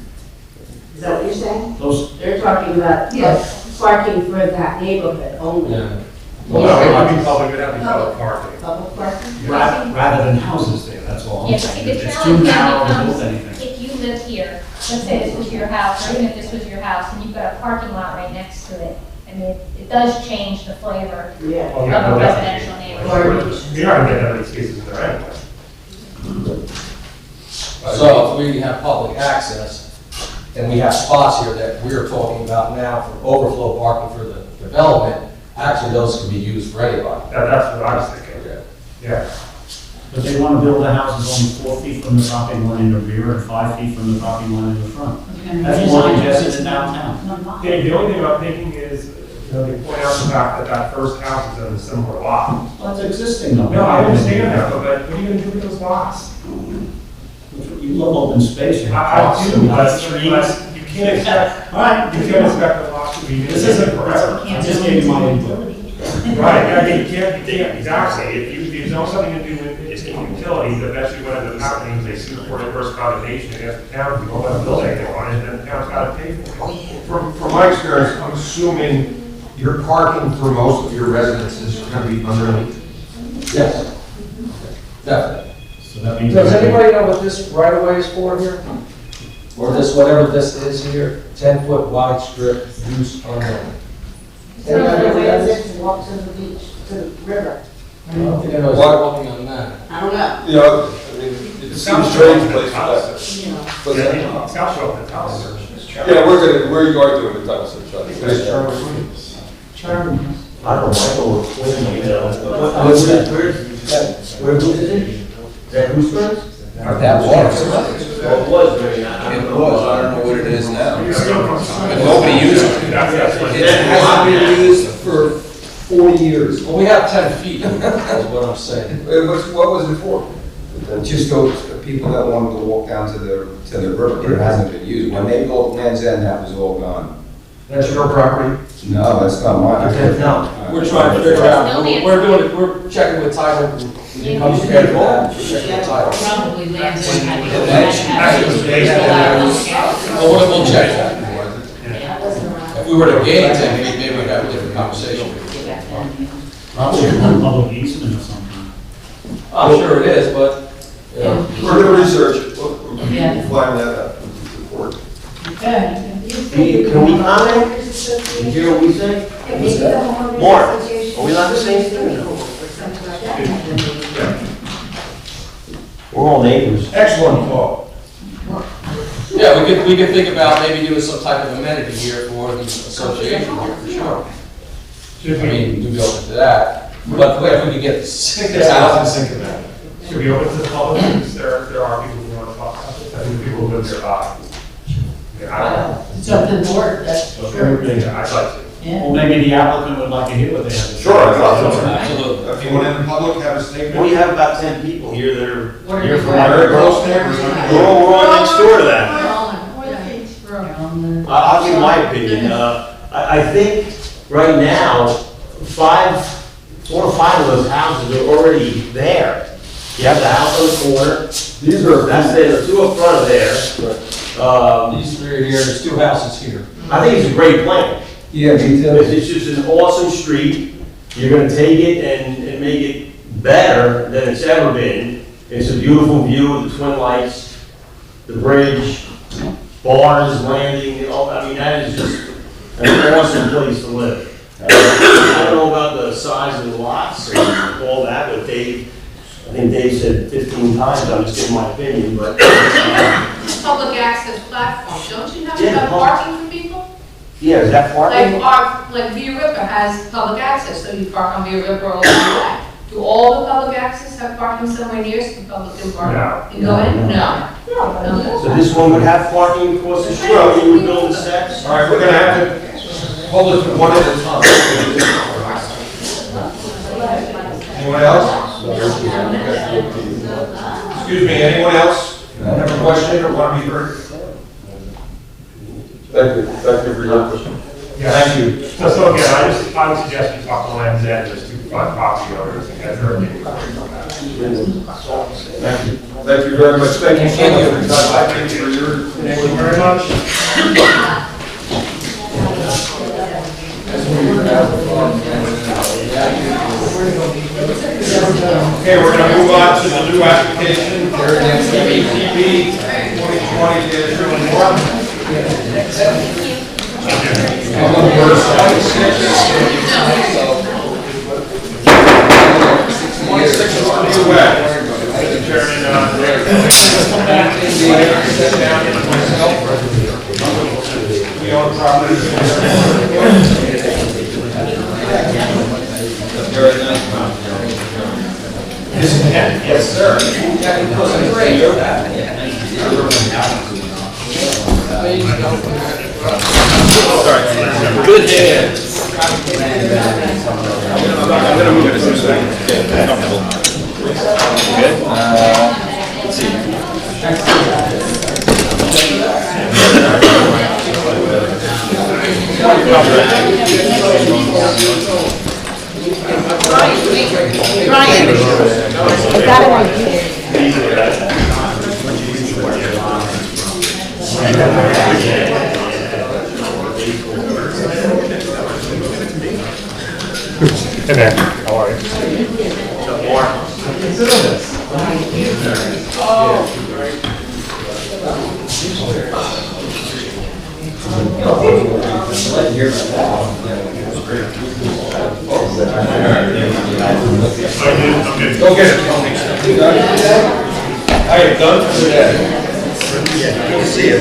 Speaker 5: Is that what you're saying?
Speaker 4: Those,
Speaker 5: They're talking about parking for that neighborhood only.
Speaker 1: Yeah.
Speaker 7: Well, no, it might be public, it would have to be public parking.
Speaker 5: Public parking?
Speaker 4: rather than houses there, that's all I'm
Speaker 10: Yeah, see, the
Speaker 4: saying. It's too
Speaker 10: challenge
Speaker 4: narrow to
Speaker 10: then
Speaker 4: build
Speaker 10: becomes,
Speaker 4: anything.
Speaker 10: if you live here, let's say this was your house, or even if this was your house, and you've got a parking lot right next to it, I mean, it does change the flavor
Speaker 5: Yeah.
Speaker 7: Oh,
Speaker 10: of
Speaker 7: yeah,
Speaker 10: a
Speaker 7: no,
Speaker 10: residential
Speaker 7: definitely.
Speaker 10: neighborhood.
Speaker 7: You're not gonna get that many spaces there anyway.
Speaker 1: So if we have public access, and we have spots here that we're talking about now for overflow parking for the development, actually those can be used for anybody.
Speaker 7: That's what I was thinking.
Speaker 1: Okay.
Speaker 7: Yeah.
Speaker 4: But they want to build the houses only 4 feet from the property line in the rear and 5 feet from the property line in the front. That's more congested than downtown.
Speaker 7: Dave, the only thing about thinking is,
Speaker 3: they point out the fact that that first house is on a similar lot.
Speaker 4: Well, it's existing though.
Speaker 3: No, I understand that, but what are you gonna do with those lots?
Speaker 4: You love open space, you have
Speaker 3: I
Speaker 4: parks,
Speaker 3: do,
Speaker 4: you have
Speaker 3: but
Speaker 4: streets.
Speaker 3: you can't expect,
Speaker 4: All right,
Speaker 3: you can't expect the lots to be
Speaker 4: This isn't
Speaker 3: forever.
Speaker 4: I just gave you my input.
Speaker 3: Right, I mean, you can't, exactly, if you know something to do with existing utilities, eventually what ends up happening is they sue for inverse condemnation against the town, if you don't let them build anything on it, then the town's gotta pay for it. From my experience, I'm assuming your parking for most of your residences is gonna be underneath.
Speaker 1: Yes. Definitely.
Speaker 4: So that means.
Speaker 1: Does anybody know what this right of way is for here? Or this, whatever this is here, 10-foot wide strip, use unknown?
Speaker 5: So the way is it to walk to the beach, to the river?
Speaker 1: I don't think I know, is walking on that?
Speaker 5: I don't know.
Speaker 9: You know, I mean, it seems strange place for that.
Speaker 5: You know.
Speaker 9: What's that?
Speaker 3: South Shore, the house.
Speaker 9: Yeah, we're going to the title search.
Speaker 5: Charming.
Speaker 2: I don't know, Michael, where is it? Is that whose first?
Speaker 1: That was.
Speaker 2: Well, it was, I mean, I
Speaker 12: It
Speaker 2: don't know.
Speaker 12: was, I don't know what it is now.
Speaker 3: But
Speaker 12: But nobody uses it.
Speaker 1: It hasn't been used for 40 years. Well, we have 10 feet, is what I'm saying.
Speaker 9: What was it for?
Speaker 12: Just those people that wanted to walk down to the river, it hasn't been used. When they built Land's End, that was all gone.
Speaker 3: That's your property?
Speaker 12: No, that's not mine.
Speaker 2: No.
Speaker 1: We're trying to figure out, we're doing it, we're checking with title. It comes together for that, we're checking with title.
Speaker 8: Probably lands in had to go
Speaker 1: Well, we'll check that.
Speaker 8: Yeah.
Speaker 1: If we were to gain 10 feet, maybe we'd have a different conversation.
Speaker 4: Probably a public easement or something.
Speaker 1: I'm sure it is, but, you know.
Speaker 9: We're gonna research it. We'll
Speaker 8: Yeah.
Speaker 9: find that out. Report.
Speaker 8: Okay.
Speaker 2: Can we comment? Did you hear what we say? Mark, are we allowed to say anything or no? We're all neighbors.
Speaker 3: Excellent call.
Speaker 1: Yeah, we could think about maybe doing some type of amenity here for the association here, for sure. I mean, we'd be open to that, but if we could get
Speaker 3: Think
Speaker 1: 6,000.
Speaker 3: of that. Should we open to the public? Because there are people who want to talk about this. I think people who live nearby. Yeah, I don't know.
Speaker 8: It's up to the board, that's sure.
Speaker 3: Yeah, I'd like to.
Speaker 8: Yeah.
Speaker 4: Well, maybe the applicant would like to hear what they have to say.
Speaker 3: Sure, I'd love to.
Speaker 1: Absolutely.
Speaker 3: If anyone in the public have a statement?
Speaker 2: We have about 10 people here that are here from
Speaker 3: Very
Speaker 2: our
Speaker 3: close neighbors.
Speaker 2: We're all next door to that.
Speaker 8: Yeah.
Speaker 2: I'll give my opinion. I think right now, 4 or 5 of those houses are already there. You have the house on the corner,
Speaker 9: These are.
Speaker 2: that's there, there's 2 up front of there.
Speaker 1: These 3 are here, there's 2 houses here.
Speaker 2: I think it's a great plan.
Speaker 12: Yeah, me too.
Speaker 2: It's just an awesome street. You're gonna take it and make it better than it's ever been. It's a beautiful view of the Twin Lights, the bridge, bars, landing, I mean, that is just an awesome place to live. I don't know about the size of the lots and all that, but Dave, I think Dave said 15 times, I'm just giving my opinion, but.
Speaker 13: Public access platform, don't you have to
Speaker 2: Yeah,
Speaker 13: have parking for people?
Speaker 2: Yeah, is that parking?
Speaker 13: Like Via River has public access, so you park on Via River all the way. Do all the public access have parking somewhere near so the public can park?
Speaker 3: No.
Speaker 13: And go in? No.
Speaker 2: So this one would have parking across the street, you would build the steps?
Speaker 3: All right, we're gonna have to hold it one at a time. Anyone else? Excuse me, anyone else have a question or want to be heard?
Speaker 9: Thank you for your question.
Speaker 3: Thank you. So again, I would suggest you talk to Land's End, there's 2 property owners and get their opinion.
Speaker 9: Thank you. Thank you very much. Thank you so much for your time. Thank you for your.
Speaker 3: Thank you very much. Okay, we're gonna move on to the new application, CBTB 2020-01. I'm on board 26 is the new web. Mr. Chairman, we own property. Yes, sir.
Speaker 1: Good hands.
Speaker 12: I'm gonna move this a second. Good? Let's see.
Speaker 7: Hey there, how are you?
Speaker 9: Go get it. I am done for today. Good to see you.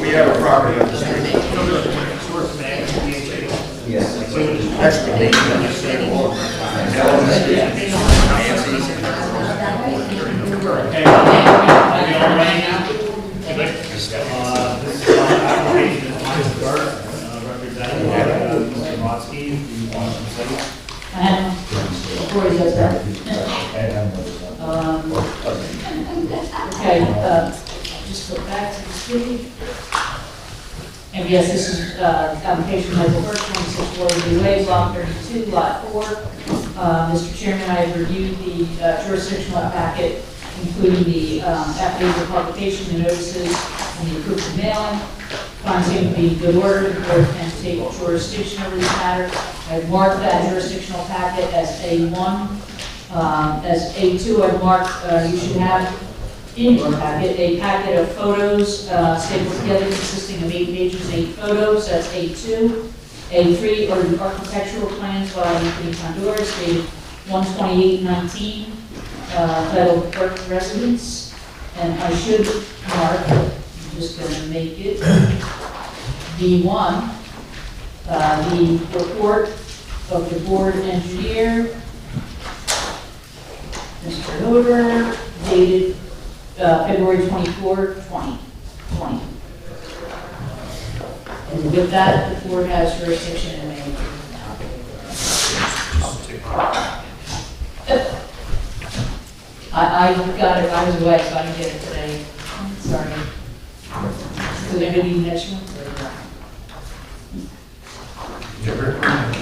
Speaker 3: We have a property on the street.
Speaker 4: Okay, are we all ready now? This is on application of Michael Burke, represented by Mr. Motsky, who wants to say.
Speaker 8: And before he does that, okay, just go back to the city. And yes, this is, application Michael Burke, 26 Waterloo Way, block 32, lot 4. Mr. Chairman, I have reviewed the jurisdictional packet, including the affidavit of publication, the notices, and the proof of mailing. Finds him to be in good order, the board can take jurisdiction over this matter. I've marked that jurisdictional packet as A1. As A2, I've marked, you should have in your packet a packet of photos stapled together consisting of 8 pages, 8 photos, that's A2. A3 are the architectural plans by Anthony Condores, dated 1/28/19, titled Burke Residence. And I should mark, I'm just going to make it B1, the report of the board engineer, Mr. Hoder, dated February 24, 2020. And with that, the board has jurisdiction in May. I got it, I was away, so I didn't get it today. Sorry. So they're going to be next one?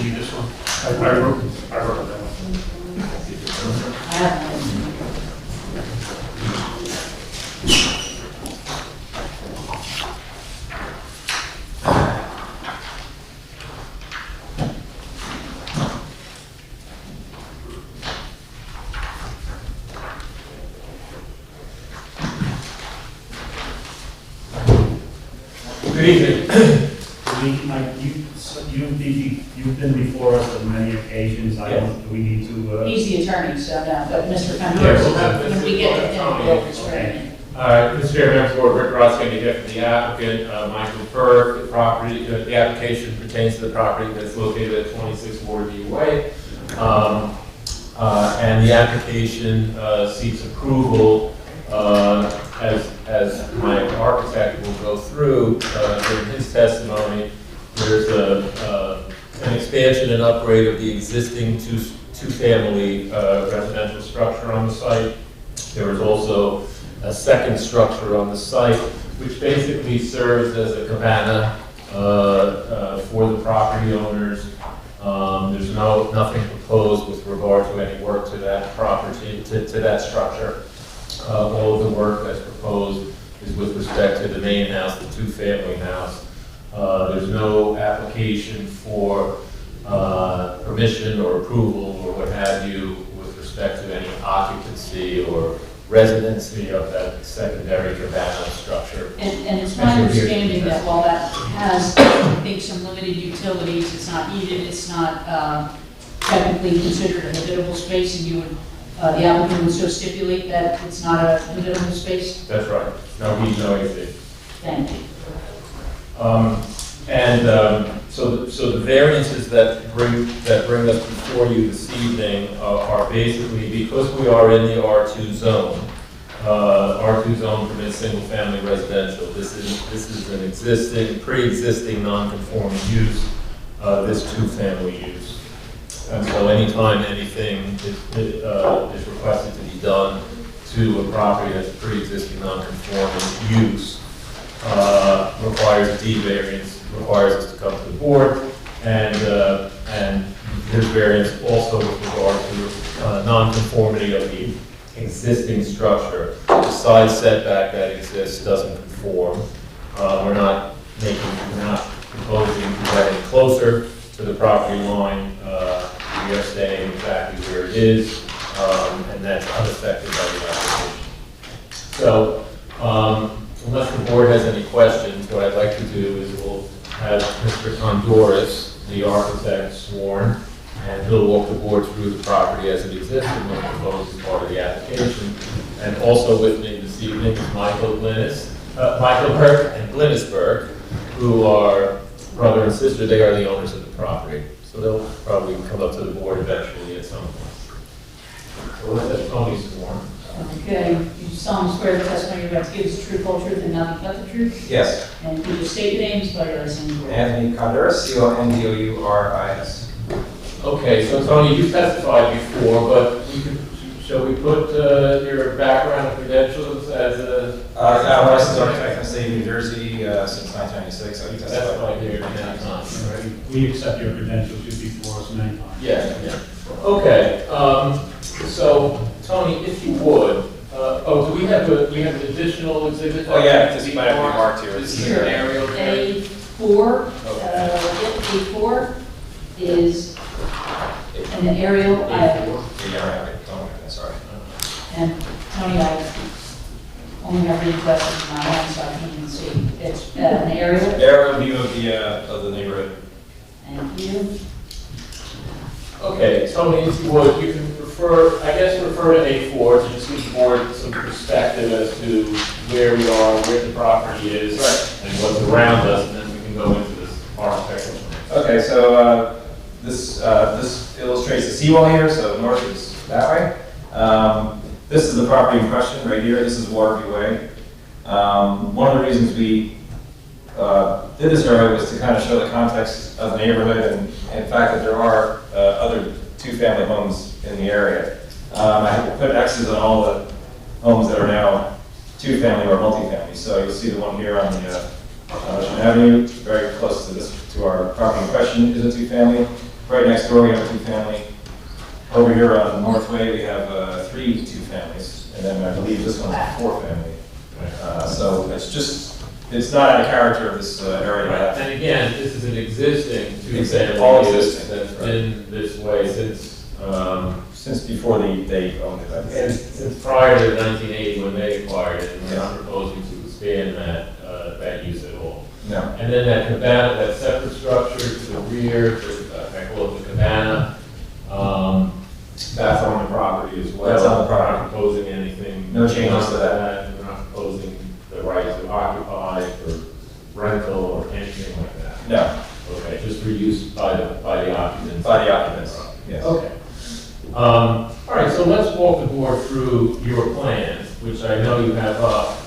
Speaker 7: Need this one? I wrote that one.
Speaker 8: I have one.
Speaker 9: Good evening.
Speaker 4: You've been before us on many occasions. I don't, do we need to,
Speaker 8: He's the attorney, so no, but Mr. Condor, when we get to him, we'll swear in.
Speaker 14: Mr. Chairman, members of the board, Rick Ross, going to be here for the applicant, Michael Burke. The property, the application pertains to the property that's located at 26 Waterview Way. And the application seeks approval, as my architect will go through during his testimony. There's an expansion and upgrade of the existing two-family residential structure on the site. There is also a second structure on the site, which basically serves as a cabana for the property owners. There's nothing proposed with regard to any work to that property, to that structure. All of the work that's proposed is with respect to the main house, the two-family house. There's no application for permission or approval or what have you with respect to any occupancy or residency of that secondary cabana structure.
Speaker 8: And it's my understanding that while that has, I think, some limited utilities, it's not heated, it's not technically considered a habitable space, and you would, the applicant would so stipulate that it's not a habitable space?
Speaker 14: That's right. No heat, no AC.
Speaker 8: Thank you.
Speaker 14: So the variances that bring us before you this evening are basically because we are in the R2 zone. R2 zone permits single-family residential. This is an existing, pre-existing non-conforming use. This two-family use. And so anytime anything is requested to be done to a property that's a pre-existing non-conforming use, requires a D variance, requires us to come to the board, and there's variance also with regard to non-conformity of the existing structure. The side setback that exists doesn't conform. We're not proposing to get any closer to the property line. We are staying exactly where it is, and that's unaffected by the application. So, unless the board has any questions, what I'd like to do is we'll have Mr. Condoris, the architect, sworn, and he'll walk the board through the property as it exists and what's proposed as part of the application. And also with me this evening is Michael Burke and Glynisberg, who are brother and sister. They are the owners of the property. So they'll probably come up to the board eventually at some point. So let's have Tony sworn.
Speaker 8: Okay, you solemnly swear the testimony you're about to give is the truth, whole truth, and nothing but the truth?
Speaker 12: Yes.
Speaker 8: And could you state your name, spell your last name?
Speaker 12: Anthony Condoris, C-O-N-D-O-U-R-I-S.
Speaker 14: Okay, so Tony, you testified before, but shall we put your background and credentials as a...
Speaker 12: I'm a licensed architect in the state of New Jersey since 1996. So you
Speaker 14: That's
Speaker 12: testified.
Speaker 14: why here many times, right?
Speaker 4: We accept your credentials, you'll be for us many times.
Speaker 14: Yeah. Okay, so Tony, if you would, do we have an additional exhibit?
Speaker 12: Oh, yeah, this might have to be marked here.
Speaker 14: This is an aerial.
Speaker 8: A4, A4 is an aerial.
Speaker 12: Sorry.
Speaker 8: And Tony, I only have read questions in my hand, so I can't even see. It's an aerial.
Speaker 12: Aerial view of the neighborhood.
Speaker 8: Thank you.
Speaker 14: Okay, Tony, if you would, you can refer to A4 to just give the board some perspective as to where we are, where the property is, and what's around us, and then we can go into this architectural plan.
Speaker 12: Okay, so this illustrates the seawall here, so north is that way. This is the property in question right here. This is Waterview Way. One of the reasons we did this survey was to kind of show the context of the neighborhood and in fact that there are other two-family homes in the area. I put X's on all the homes that are now two-family or multi-family. So you'll see the one here on the Ocean Avenue, very close to our property in question, is a two-family. Right next door we have a two-family. Over here on Northway we have 3 two-families, and then I believe this one's a 4-family. So it's not out of character of this area.
Speaker 14: Right. And again, this is an existing two-family
Speaker 12: all
Speaker 14: use
Speaker 12: existing.
Speaker 14: that's been this way since
Speaker 12: Before they owned it.
Speaker 14: and since prior to 1980 when they acquired it, and we're not proposing to expand that use at all.
Speaker 12: No.
Speaker 14: And then that cabana, that separate structure to the rear, I call it the cabana. That's on the property as well.
Speaker 12: That's on the property.
Speaker 14: We're not proposing anything.
Speaker 12: No changes to that.
Speaker 14: We're not proposing the right to occupy for rental or anything like that.
Speaker 12: No.
Speaker 14: Okay, just for use by the occupants.
Speaker 12: By the occupants, yes.
Speaker 14: Okay. All right, so let's walk the board through your plans, which I know you have up.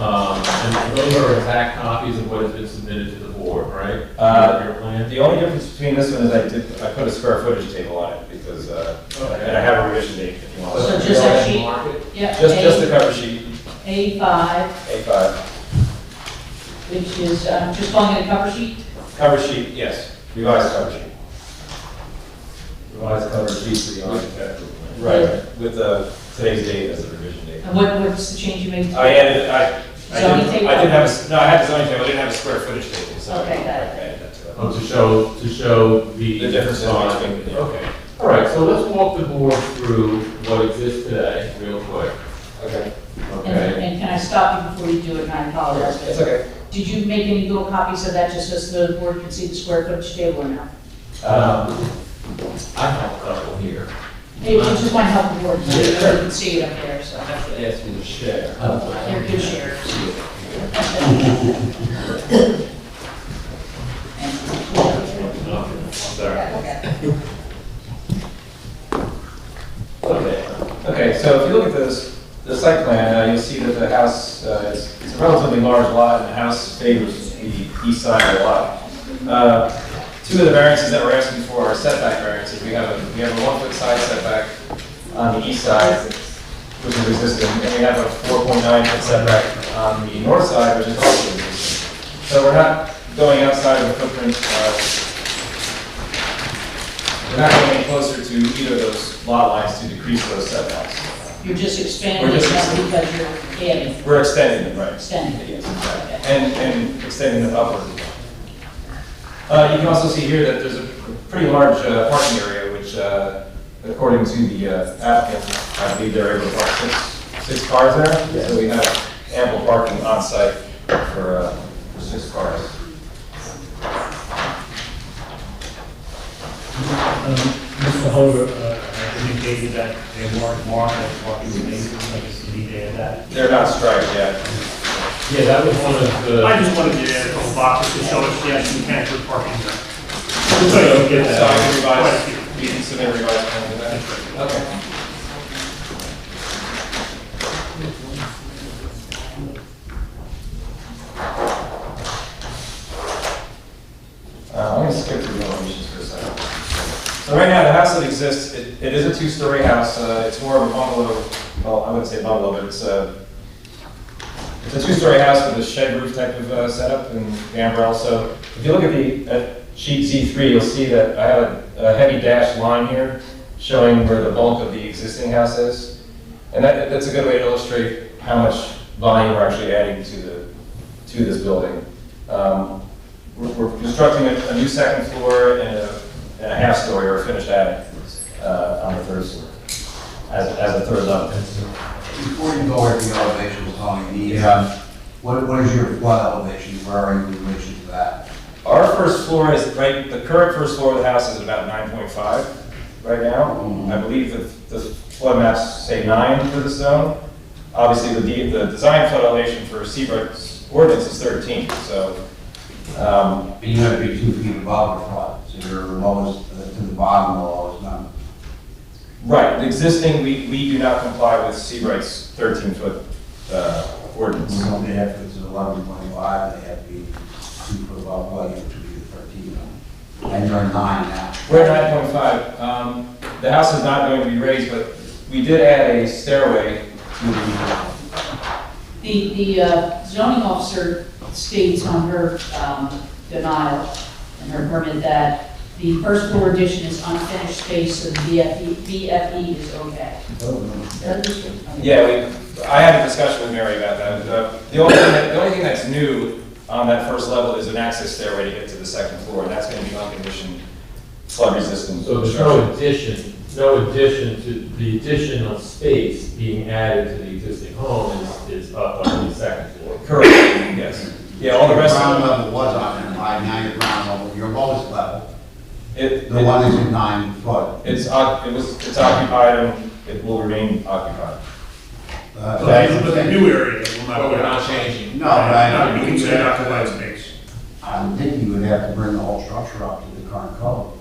Speaker 14: And those are exact copies of what has been submitted to the board, right? Your plan?
Speaker 12: The only difference between this one is I put a square footage table on it because, and I have a revision date if you want.
Speaker 8: So just that sheet? Yeah.
Speaker 12: Just the cover sheet.
Speaker 8: A5,
Speaker 12: A5.
Speaker 8: which is, just calling it a cover sheet?
Speaker 12: Cover sheet, yes. Revised cover sheet.
Speaker 14: Revised cover sheet for the architectural plan.
Speaker 12: Right. With today's date as the revision date.
Speaker 8: And what's the change you made?
Speaker 12: I added, I
Speaker 8: Zoning table?
Speaker 12: didn't have I had the zoning table, I didn't have a square footage table. So
Speaker 8: Okay, got it.
Speaker 12: I added that to it.
Speaker 14: Oh, to show the
Speaker 12: The differences between, yeah.
Speaker 14: Okay. All right, so let's walk the board through what exists today, real quick.
Speaker 2: Okay.
Speaker 14: Okay?
Speaker 8: And can I stop you before you do it, and I apologize. but
Speaker 2: It's okay.
Speaker 8: Did you make any little copies of that, just so the board can see the square footage table or not?
Speaker 14: I have a couple here.
Speaker 8: Maybe you just want to help the board, so you can see it up there, so.
Speaker 14: I have to ask you to share.
Speaker 8: They're good shares.
Speaker 14: Sorry.
Speaker 12: Okay, so if you look at the site plan, you'll see that the house, it's a relatively large lot, and the house favors the east side of the lot. Two of the variances that we're asking for are setback variances. We have a 1-foot side setback on the east side, which is existing, and we have a 4.9-foot setback on the north side, which is also existing. So we're not going outside of the footprint. We're not going any closer to either of those lot lines to decrease those setbacks.
Speaker 8: You're just expanding it because you're adding,
Speaker 12: We're extending them, right?
Speaker 8: extending it.
Speaker 12: Yes, exactly. And extending them upward. You can also see here that there's a pretty large parking area, which, according to the applicant, I believe they're able to park six cars there.
Speaker 2: Yeah.
Speaker 12: So we have ample parking on site for 6 cars.
Speaker 4: Mr. Holder indicated that they weren't marked as parking spaces, I guess you need to add that.
Speaker 12: They're not striped yet.
Speaker 14: Yeah, that was one of the.
Speaker 7: I just wanted to add a couple boxes to show us, yes, you can put parking there.
Speaker 14: So you don't get
Speaker 12: So I
Speaker 14: that.
Speaker 12: can revise, we can submit a revised plan to that. Okay. I'm going to skip through the elevations for a second. So right now, the house that exists, it is a 2-story house. It's more of a bungalow. Well, I wouldn't say bungalow, but it's a 2-story house with a shed roof type of setup and gambrel. So if you look at the sheet Z3, you'll see that I have a heavy dashed line here showing where the bulk of the existing house is. And that's a good way to illustrate how much volume we're actually adding to this building. We're constructing a new second floor and a half-story or a finished attic on the third floor as a third level.
Speaker 6: Before you go into the elevations, Tony, what is your flood elevation? Where are you in relation to that?
Speaker 12: Our first floor is the current first floor of the house is about 9.5 right now. I believe that the flood maps say 9 for the zone. Obviously, the design flood elevation for Seabright's ordinance is 13, so.
Speaker 6: And you have to be 2 feet above the flood, so your lowest, to the bottom, the lowest number.
Speaker 12: Right, the existing, we do not comply with Seabright's 13-foot ordinance.
Speaker 6: So they have to, it's 11.25, they have to be 2 foot above, well, you have to be 13. And you're 9 now.
Speaker 12: We're at 9.5. The house is not going to be raised, but we did add a stairway to
Speaker 8: The zoning officer states on her denial and her permit that the first floor addition is unfinished space, so the BFE is okay.
Speaker 12: Yeah, I had a discussion with Mary about that. The only thing that's new on that first level is an access stairway to get to the second floor, and that's going to be unconditioned, flood resistant.
Speaker 14: So there's no addition to the additional space being added to the existing home is up on the second floor.
Speaker 12: Correct, yes. Yeah, all the rest
Speaker 6: Ground
Speaker 12: of
Speaker 6: level was occupied, now your ground level, your lowest level,
Speaker 12: it.
Speaker 6: the one is at 9 foot.
Speaker 12: It's occupied and it will remain occupied.
Speaker 7: But the new area will not.
Speaker 3: But we're not changing.
Speaker 6: No, but I
Speaker 7: Not,
Speaker 6: know.
Speaker 7: you can say occupied space.
Speaker 6: I would think you would have to bring the whole structure up to the current code.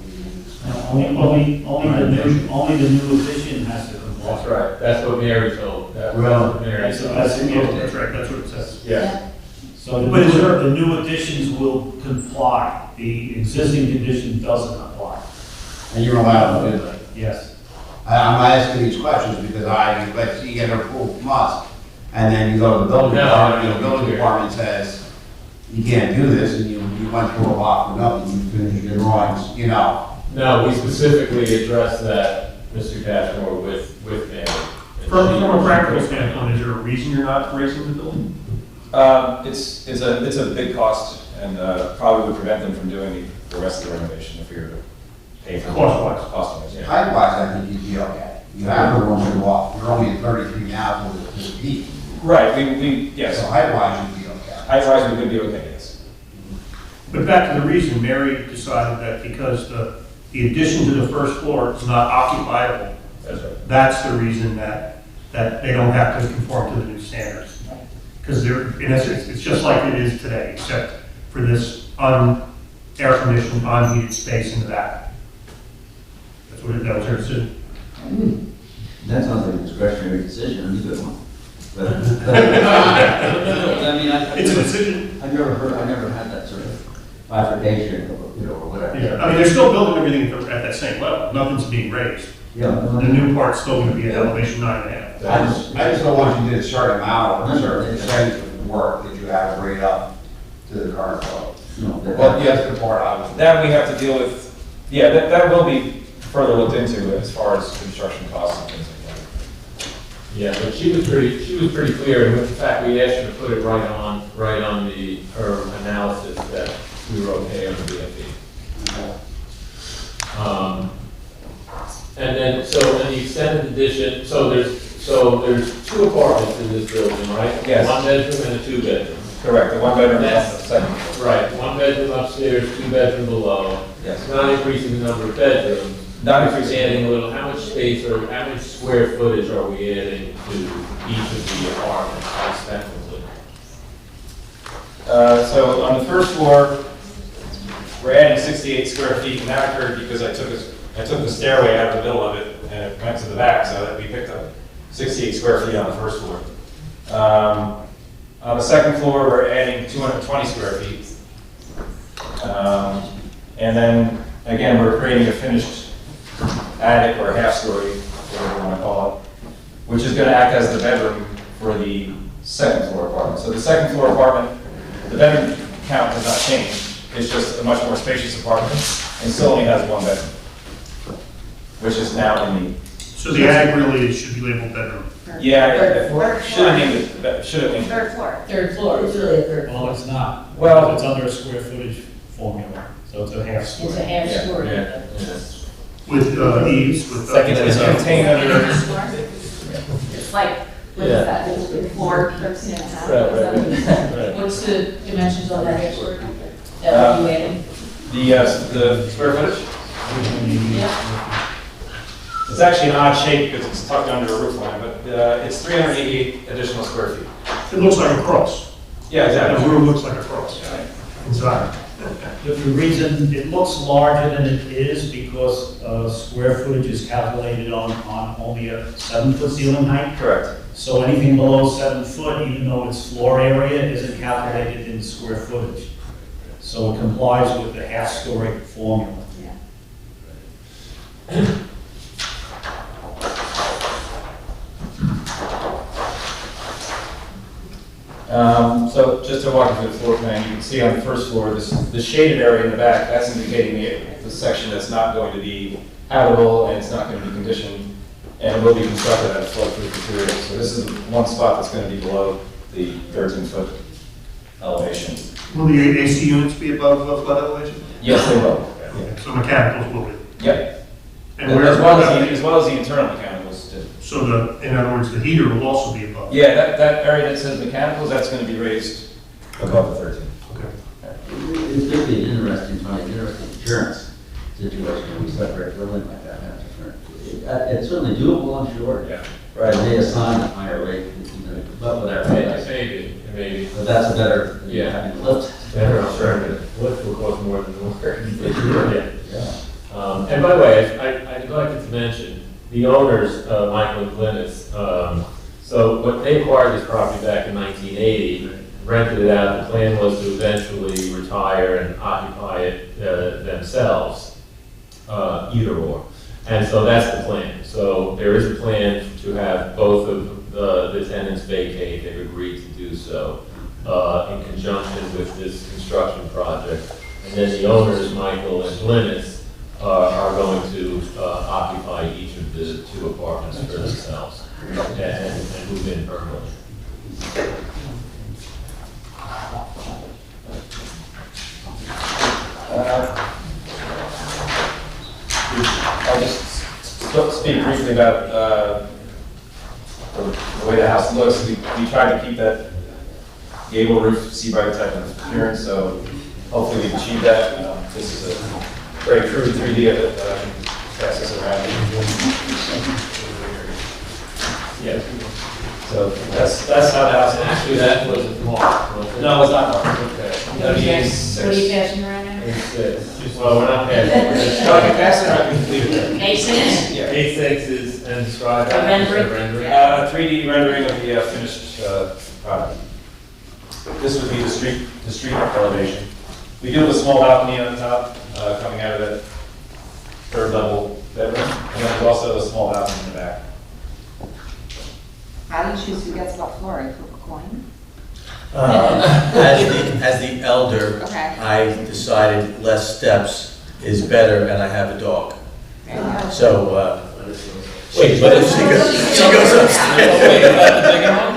Speaker 4: Only the new addition has to comply.
Speaker 14: That's right, that's what Mary told. That's
Speaker 6: Well,
Speaker 14: what Mary
Speaker 4: So
Speaker 14: told.
Speaker 4: that's in your,
Speaker 7: That's right, that's what it says.
Speaker 14: Yeah.
Speaker 4: so
Speaker 7: But is there-
Speaker 4: the new additions will comply. The existing condition doesn't apply.
Speaker 6: And you're allowed to do that.
Speaker 4: Yes.
Speaker 6: I'm asking these questions because let's see, you get an approval from us, and then you go to the building
Speaker 14: No,
Speaker 6: department, and
Speaker 14: no,
Speaker 6: the building
Speaker 14: no.
Speaker 6: department says, you can't do this, and you went through a lot for nothing, you finished your drawings, you know.
Speaker 14: No, we specifically addressed that, Mr. Cashmore, with Mary.
Speaker 7: From a practical standpoint, is there a reason you're not raising the building?
Speaker 12: It's a big cost and probably would prevent them from doing the rest of the renovation if we were to pay for.
Speaker 7: Cost-wise.
Speaker 12: Cost-wise, yeah.
Speaker 6: Height-wise, I think you'd be okay. You have the room to go up, you're only at 33 now to the peak.
Speaker 12: Right, we, yes.
Speaker 6: So height-wise, you'd be okay.
Speaker 12: Height-wise, we could be okay, yes.
Speaker 7: But back to the reason, Mary decided that because the addition to the first floor is not occupiable,
Speaker 12: That's right.
Speaker 7: that's the reason that they don't have to conform to the new standards. Because they're, in essence, it's just like it is today, except for this air-conditioned, unheated space in the back. That was her decision.
Speaker 15: That sounds like a discretionary decision, and a good one. But, I mean,
Speaker 7: It's a decision.
Speaker 15: I've never had that sort of bifurcation, or whatever.
Speaker 7: Yeah, I mean, they're still building everything at that same level, nothing's being raised.
Speaker 15: Yeah.
Speaker 7: The new part's still gonna be at elevation 9.5.
Speaker 6: I just don't want you to do a certain amount or a certain percentage of the work that you have to rate up to the current level.
Speaker 12: Well, yeah,
Speaker 6: That's the part I was.
Speaker 12: that we have to deal with, yeah, that will be further looked into as far as construction costs and things like that.
Speaker 14: Yeah, but she was pretty clear, and in fact, we asked her to put it right on her analysis that we were okay on the BFE. And then, so in the extended addition, so there's 2 apartments in this building, right?
Speaker 12: Yes.
Speaker 14: 1 bedroom and a 2 bedroom.
Speaker 12: Correct, the 1 bedroom is on the
Speaker 14: That's-
Speaker 12: second floor.
Speaker 14: Right, 1 bedroom upstairs, 2 bedroom below.
Speaker 12: Yes.
Speaker 14: Not increasing the number of bedrooms.
Speaker 12: Not
Speaker 14: Just
Speaker 12: increasing.
Speaker 14: adding a little, how much space or how much square footage are we adding to each of the apartments respectively?
Speaker 12: So on the first floor, we're adding 68 square feet, and that occurred because I took the stairway out of the middle of it, and it went to the back, so that we picked up 68 square feet on the first floor. On the second floor, we're adding 220 square feet. And then, again, we're creating a finished attic or half story, whatever you want to call it, which is going to act as the bedroom for the second floor apartment. So the second floor apartment, the bedroom count has not changed. It's just a much more spacious apartment and still only has 1 bedroom, which is now in the.
Speaker 7: So the attic really should be labeled bedroom.
Speaker 12: Yeah,
Speaker 11: Third floor.
Speaker 12: should have been.
Speaker 11: Third floor.
Speaker 8: Third floor.
Speaker 11: It's really a third floor.
Speaker 4: Well, it's not.
Speaker 12: Well-
Speaker 4: It's under a square footage formula, so it's a half
Speaker 8: It's
Speaker 4: story.
Speaker 8: a half
Speaker 12: Yeah,
Speaker 8: story.
Speaker 14: Yeah.
Speaker 7: With eaves, with.
Speaker 14: Second and
Speaker 12: It's contained under.
Speaker 11: It's like, what
Speaker 14: Yeah.
Speaker 11: is that, it's floor 13 and a half?
Speaker 14: Right,
Speaker 11: Is that what you said?
Speaker 14: right.
Speaker 8: What's the dimensions on that half story? That you added?
Speaker 12: The square footage?
Speaker 8: Yeah.
Speaker 12: It's actually an odd shape because it's tucked under a roof line, but it's 388 additional square feet.
Speaker 7: It looks like a cross.
Speaker 12: Yeah,
Speaker 7: The
Speaker 12: exactly.
Speaker 7: room looks like a cross inside.
Speaker 4: The reason it looks larger than it is because square footage is calculated on only a 7-foot ceiling height.
Speaker 12: Correct.
Speaker 4: So anything below 7 foot, even though its floor area isn't calculated in square footage. So it complies with the half-story formula.
Speaker 12: So just to walk you through the floor plan, you can see on the first floor, the shaded area in the back, that's indicating the section that's not going to be habitable and it's not going to be conditioned and will be constructed at a flood-proof material. So this is one spot that's going to be below the 13-foot elevation.
Speaker 7: Will the AC units be above flood elevation?
Speaker 12: Yes, they will.
Speaker 7: So mechanicals will be.
Speaker 12: Yep.
Speaker 7: And where,
Speaker 12: As well as the internal mechanicals too.
Speaker 7: so in other words, the heater will also be above?
Speaker 12: Yeah, that area that says mechanicals, that's going to be raised above the 13.
Speaker 15: It's going to be an interesting insurance situation when we separate building like that. It's certainly doable, I'm sure.
Speaker 12: Yeah.
Speaker 15: Right, they assign a higher rate, but whatever.
Speaker 14: Maybe.
Speaker 15: But that's better than
Speaker 14: Yeah.
Speaker 15: having to lift.
Speaker 14: Better alternative. Lift will cost more than the work. Yeah.
Speaker 15: Yeah.
Speaker 14: And by the way, I neglected to mention, the owners, Michael and Glynis, so when they acquired this property back in 1980, rented it out, the plan was to eventually retire and occupy it themselves, either or. And so that's the plan. So there is a plan to have both of the tenants vacate. They've agreed to do so in conjunction with this construction project. And then the owners, Michael and Glynis, are going to occupy each of the 2 apartments for themselves and move in permanently.
Speaker 12: I'll just speak briefly about the way the house looks. We tried to keep that gable roof C-bright type of appearance, so hopefully we've achieved that. This is a very crude 3D of it that I can pass this around. Yeah. So that's how the house looks.
Speaker 14: Actually, that wasn't marked. Was it?
Speaker 12: No, it's not marked.
Speaker 14: Okay.
Speaker 8: What are you passing around now?
Speaker 14: A6. Well, we're not passing.
Speaker 12: No, I can pass it, I can leave it there.
Speaker 8: A6?
Speaker 12: Yeah.
Speaker 14: A6 is, and describe.
Speaker 8: A rendering?
Speaker 12: 3D rendering of the finished product. This would be the street elevation. We do have a small balcony on the top, coming out of that third level bedroom, and then there's also a small balcony in the back.
Speaker 11: How do you choose who gets what floor? You flip a coin?
Speaker 16: As the elder,
Speaker 11: Okay.
Speaker 16: I decided less steps is better, and I have a dog.
Speaker 11: There you go.
Speaker 16: So,
Speaker 14: Wait, but
Speaker 16: she goes upstairs.
Speaker 14: Wait, is that the bigger one?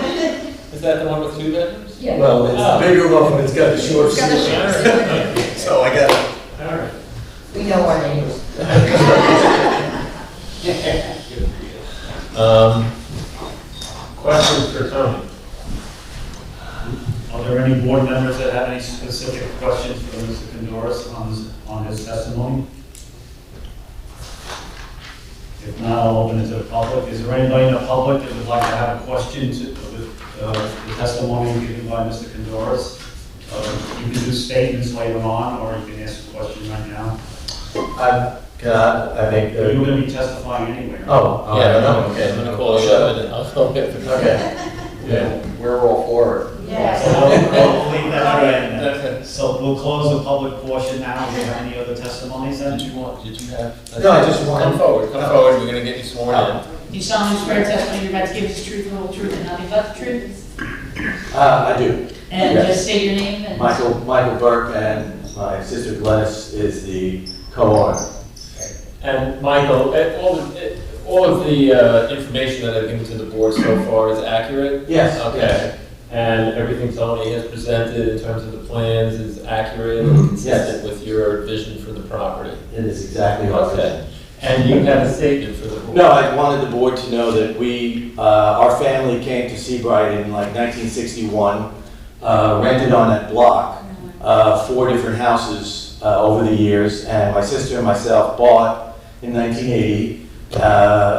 Speaker 14: Is that the one with 2 bedrooms?
Speaker 8: Yeah.
Speaker 16: Well, it's the bigger one, but it's got the short
Speaker 11: It's got the short
Speaker 16: ceiling. So I got it.
Speaker 14: All right.
Speaker 11: We know our neighbors.
Speaker 14: Questions for Tony?
Speaker 4: Are there any board members that have any specific questions for Mr. Condoris on his testimony? If not, I'll open it to the public. Is there anybody in the public that would like to have a question to the testimony given by Mr. Condoris? You can do statements later on, or you can ask a question right now.
Speaker 16: I think.
Speaker 4: You're going to be testifying anyway, right?
Speaker 16: Oh,
Speaker 14: Yeah,
Speaker 16: no, okay.
Speaker 14: I'm gonna call you up and I'll go get the.
Speaker 16: Okay.
Speaker 14: Yeah.
Speaker 16: We're all for it.
Speaker 4: So we'll leave that at that. So we'll close the public portion now. Do you have any other testimonies then?
Speaker 14: Did you have?
Speaker 16: No, I just wanted-
Speaker 14: Come forward, we're gonna get you sworn in.
Speaker 8: You solemnly swear testimony you're about to give us the truth, the whole truth, and nothing but the truth?
Speaker 16: I do.
Speaker 8: And
Speaker 16: Yes.
Speaker 8: just state your name and.
Speaker 16: Michael Burke, and my sister Glennis is the co-owner.
Speaker 14: And Michael, all of the information that I've given to the board so far is accurate?
Speaker 16: Yes.
Speaker 14: Okay. And everything Tony has presented in terms of the plans is accurate and consistent with your vision for the property?
Speaker 16: It is exactly what it is.
Speaker 14: Okay. And you have a statement for the board?
Speaker 16: No, I wanted the board to know that our family came to Seabright in like 1961, rented on that block, 4 different houses over the years, and my sister and myself bought in 1980.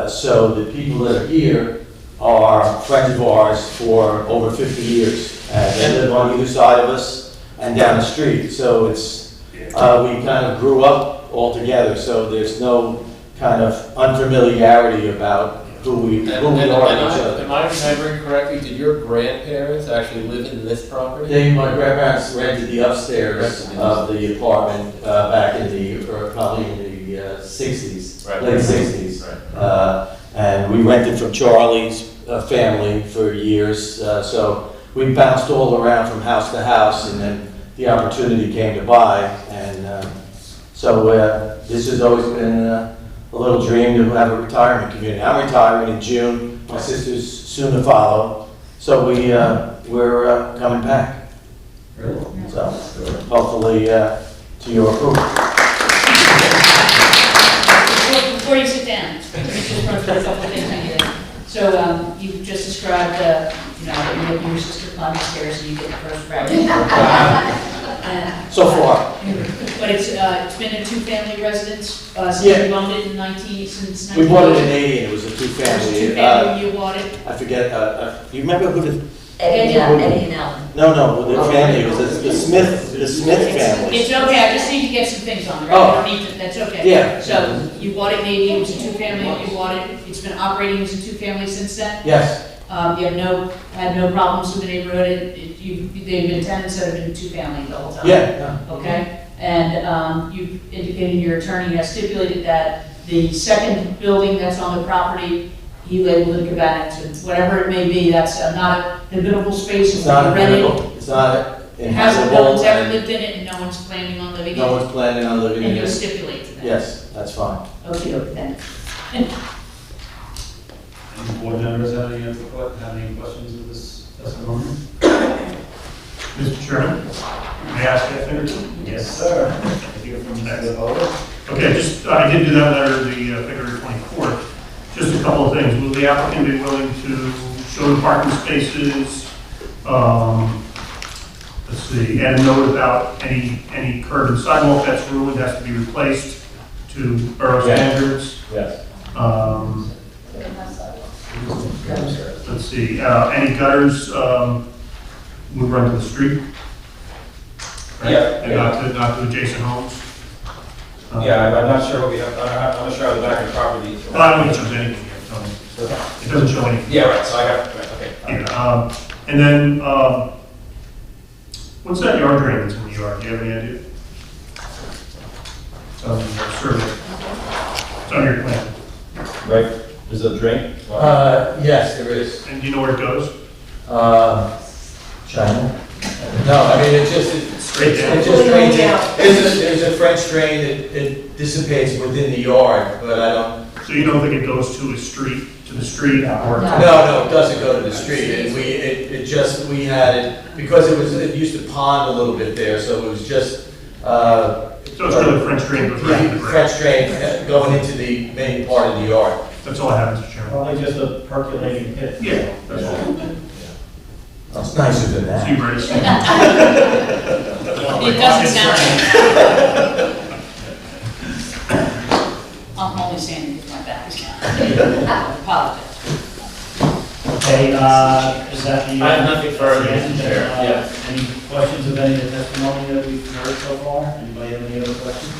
Speaker 16: So the people that are here are friends of ours for over 50 years. And they live on either side of us and down the street. So it's, we kind of grew up all together, so there's no kind of unfamiliarity about who we are to each other.
Speaker 14: Am I remembering correctly, did your grandparents actually live in this property?
Speaker 16: My grandparents rented the upstairs of the apartment back in probably in the 60s,
Speaker 14: Right.
Speaker 16: late 60s.
Speaker 14: Right.
Speaker 16: And we rented from Charlie's family for years. So we bounced all around from house to house, and then the opportunity came to buy. And so this has always been a little dream to have a retirement community. I'm retiring in June. My sister's soon to follow. So we're coming back. So hopefully to your approval.
Speaker 8: Before you sit down, let me just run through a couple of things on here. So, you just described, that you're making your sister climb the stairs and you get the first fragment.
Speaker 16: So far.
Speaker 8: But it's been a 2-family residence, since
Speaker 16: Yeah.
Speaker 8: you owned it since 1980?
Speaker 16: We bought it in 80 and it was a 2-family.
Speaker 8: It was 2-family, you bought it?
Speaker 16: I forget, do you remember who the?
Speaker 11: Eddie and Ellen.
Speaker 16: No, the family, it was the Smith family.
Speaker 8: It's okay, I just need to get some things on, right?
Speaker 16: Oh.
Speaker 8: I don't need to, that's okay.
Speaker 16: Yeah.
Speaker 8: So, you bought it in 80, it was a 2-family, you bought it, it's been operating as a 2-family since then?
Speaker 16: Yes,
Speaker 8: You have had no problems with the neighborhood, they've been tenants that have been 2-family the whole time?
Speaker 16: yeah,
Speaker 8: Okay, and you indicated your attorney has stipulated that the second building that's on the property, he labeled it cabana, so whatever it may be, that's not a habitable space,
Speaker 16: it's
Speaker 8: it's
Speaker 16: not
Speaker 8: rented.
Speaker 16: habitable, it's not
Speaker 8: It hasn't, no one's ever
Speaker 16: inhabitable,
Speaker 8: lived in it, and no one's planning on living in it?
Speaker 16: no one's planning on living in
Speaker 8: And you'll
Speaker 16: it.
Speaker 8: stipulate to that?
Speaker 16: Yes, that's fine.
Speaker 8: Okay, then.
Speaker 4: Any board members have any questions of this testimony?
Speaker 7: Mr. Chairman, may I ask that favor?
Speaker 4: Yes, sir. If you're from next over.
Speaker 7: Okay, I did do that letter the February 24th. Just a couple of things. Will the applicant be willing to show the parking spaces? Let's see, add a note about any curb and sidewalk that's ruined has to be replaced to borough standards.
Speaker 14: Yes.
Speaker 7: Let's see, any gutters would run to the street? Right?
Speaker 12: Yeah.
Speaker 7: And not to adjacent homes?
Speaker 12: Yeah, I'm not sure what we have, I'm not sure how the back of the property.
Speaker 7: Well, I don't think it shows anything yet, Tony. It doesn't show anything.
Speaker 12: Yeah, right, so I got, right, okay.
Speaker 7: Yeah, and then, what's that yard drain that's in the yard? Do you have any idea? It's on the survey. It's on your plan.
Speaker 12: Right, there's a drain?
Speaker 16: Yes, there is.
Speaker 7: And do you know where it goes?
Speaker 16: China? No, I mean, it just
Speaker 7: Straight down.
Speaker 16: drains in. There's a French drain that dissipates within the yard, but I don't.
Speaker 7: So you don't think it goes to the street? Or
Speaker 16: No, it doesn't go to the street. And we had it, because it used to pond a little bit there, so it was just,
Speaker 7: so it's really French drain goes right into the ground?
Speaker 16: French drain going into the main part of the yard.
Speaker 7: That's all I have, Mr. Chairman.
Speaker 4: Probably just a percolating pit.
Speaker 7: Yeah, that's all.
Speaker 16: It's nicer than that.
Speaker 7: So you ready?
Speaker 8: It doesn't sound I'm only saying because my back is down. I apologize.
Speaker 4: Okay, is that the?
Speaker 14: I have nothing further,
Speaker 4: the end?
Speaker 14: Mr. Chair. Yes.
Speaker 4: Any questions of any of the testimony that we've heard so far? Anybody have any other questions?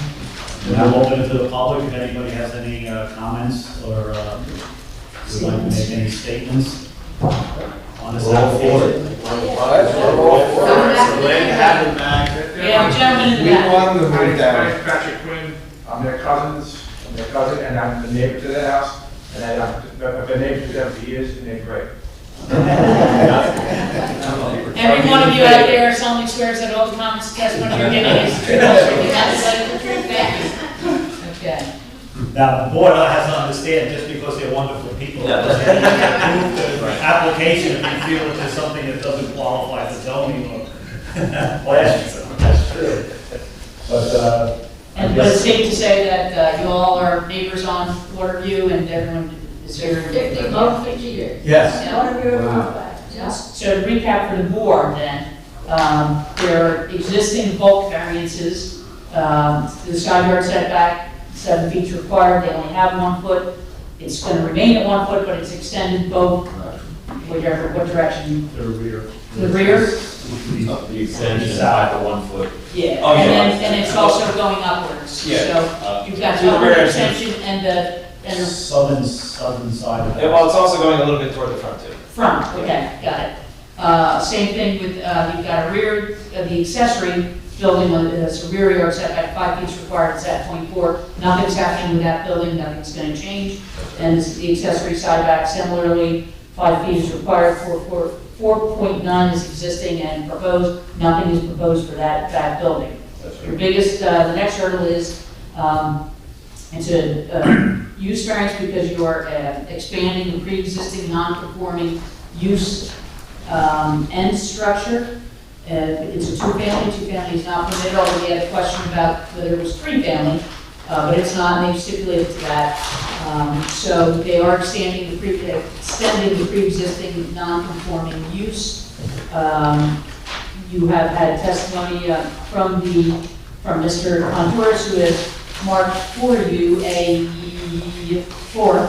Speaker 4: We'll open it to the public if anybody has any comments or would like to make any statements on this application.
Speaker 8: Yeah, gentlemen in the
Speaker 3: We
Speaker 8: back.
Speaker 3: want them to move down. Patrick Quinn, I'm their cousin, and I'm the neighbor to their house, and I've been neighbor to them for years, and they're great.
Speaker 8: Every one of you out there solemnly swears that all the comments and testimony you're giving is the truth, the truth, thank you. Okay.
Speaker 4: Now, the board has to understand, just because they're wonderful people, doesn't mean you can approve the application if you feel that there's something that doesn't qualify for zoning or plans. That's true. But,
Speaker 8: But it's safe to say that you all are neighbors on Waterview and everyone is here.
Speaker 5: 50 years.
Speaker 16: Yes.
Speaker 8: So to recap for the board then, there are existing bulk variances. The side yard setback, 7 feet required, they only have 1 foot. It's going to remain at 1 foot, but it's extended both, what direction?
Speaker 7: The rear.
Speaker 8: The rear?
Speaker 14: The extension back to 1 foot.
Speaker 8: Yeah,
Speaker 12: Oh, yeah.
Speaker 8: and it's also going upwards.
Speaker 12: Yeah.
Speaker 8: So you've got the upper extension and the
Speaker 4: southern side of the
Speaker 12: Yeah, well, it's also going a little bit toward the front too.
Speaker 8: front, okay, got it. Same thing with, you've got a rear, the accessory building, it's a rear yard setback, 5 feet required, it's at 0.4. Nothing's happening with that building, nothing's gonna change. And the accessory side back, similarly, 5 feet is required, 4.9 is existing and proposed, nothing is proposed for that building. Your biggest, the next hurdle is, it's a use variance because you are expanding the pre-existing non-conforming use end structure. It's a two-family is not permitted, although we had a question about whether it was three-family, but it's not, and they've stipulated to that. So they are extending the pre-existing non-conforming use. You have had testimony from Mr. Honduras, who has marked for you a 4,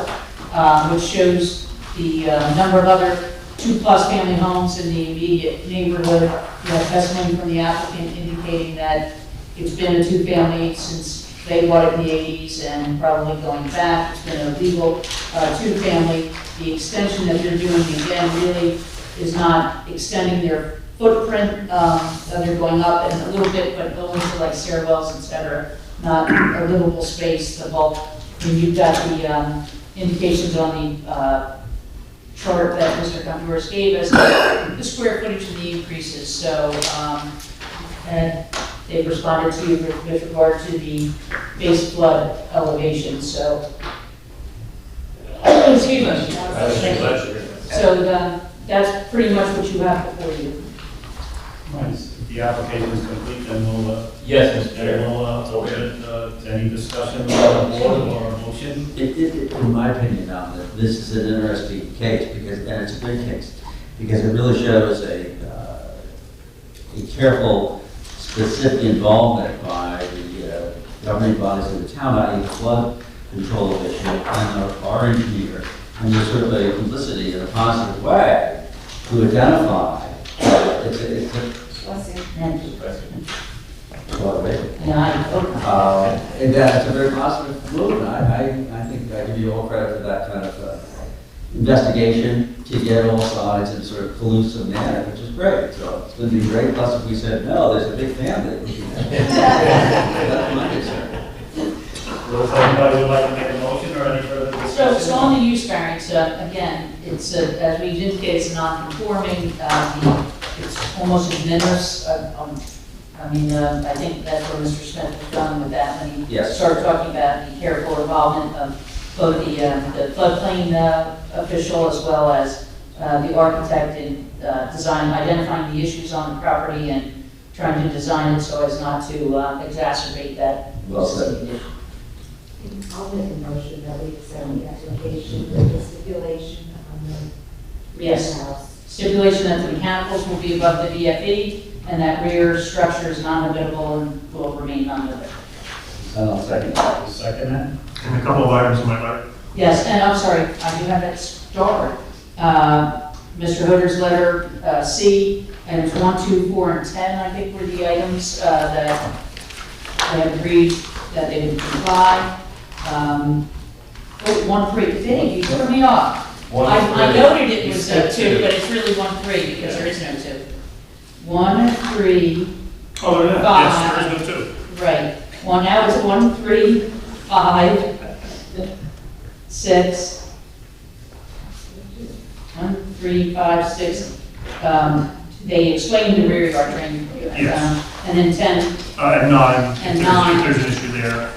Speaker 8: which shows the number of other 2+ family homes in the immediate neighborhood. You have testimony from the applicant indicating that it's been a 2-family since they bought it in the 80s and probably going back. It's been a legal 2-family. The extension that they're doing, again, really is not extending their footprint. They're going up and a little bit, but only to like stairwells, et cetera. Not a livable space, the bulk. And you've got the indications on the chart that Mr. Honduras gave us, the square footage of the increases. So, and they've responded to you with regard to the base flood elevation. So, excuse me. So that's pretty much what you have before you.
Speaker 4: Right. The the application is complete, then we'll,
Speaker 14: Yes, Mr.
Speaker 4: then
Speaker 14: Chair.
Speaker 4: we'll, open, to any discussion on the board or a motion.
Speaker 15: In my opinion, now, that this is an interesting case, because, and it's a good case, because it really shows a careful, specific involvement by the governing bodies of the town, i.e. the flood control issue, and our engineer, and there's sort of a complicity in a positive way to identify, it's and that's a very positive move, and I think I give you all credit for that kind of investigation to get all sides in sort of collusive manner, which is great. So it's going to be great, plus if we said, no, there's a big family. That's my concern.
Speaker 4: So if anybody would like to make a motion or any further discussion?
Speaker 8: So on the use variance, again, it's, as we indicated, it's non-conforming, it's almost de minimis. I mean, I think that's where Mr. Smith was going with that, when he
Speaker 15: Yes.
Speaker 8: started talking about the careful involvement of both the floodplain official as well as the architect in identifying the issues on the property and trying to design it so as not to exacerbate that.
Speaker 15: Well said.
Speaker 5: I'll make a motion that we accept the application with the stipulation on the
Speaker 8: Yes.
Speaker 5: house.
Speaker 8: Stipulation that the mechanicals will be above the VFE and that rear structure is non-habitable and will remain non-habitable.
Speaker 15: I'll second that.
Speaker 4: Second that?
Speaker 7: And a couple of items in my letter.
Speaker 8: Yes, and I'm sorry, I do have that starred. Mr. Hoder's letter, C, and it's 1, 2, 4, and 10, I think were the items that they have agreed that they would comply. 1, 3, dang, you threw me off. I noted it was 2, but it's really 1, 3 because there is no 2. 1, 3,
Speaker 7: Oh, there is. Yes, there is no 2.
Speaker 8: right. Well, now it's 1, 3, 5, 6. 1, 3, 5, 6. They explained the rear yard drain.
Speaker 7: Yes.
Speaker 8: And then 10,
Speaker 7: And 9.
Speaker 8: And
Speaker 7: if
Speaker 8: 9.
Speaker 7: there's an issue there.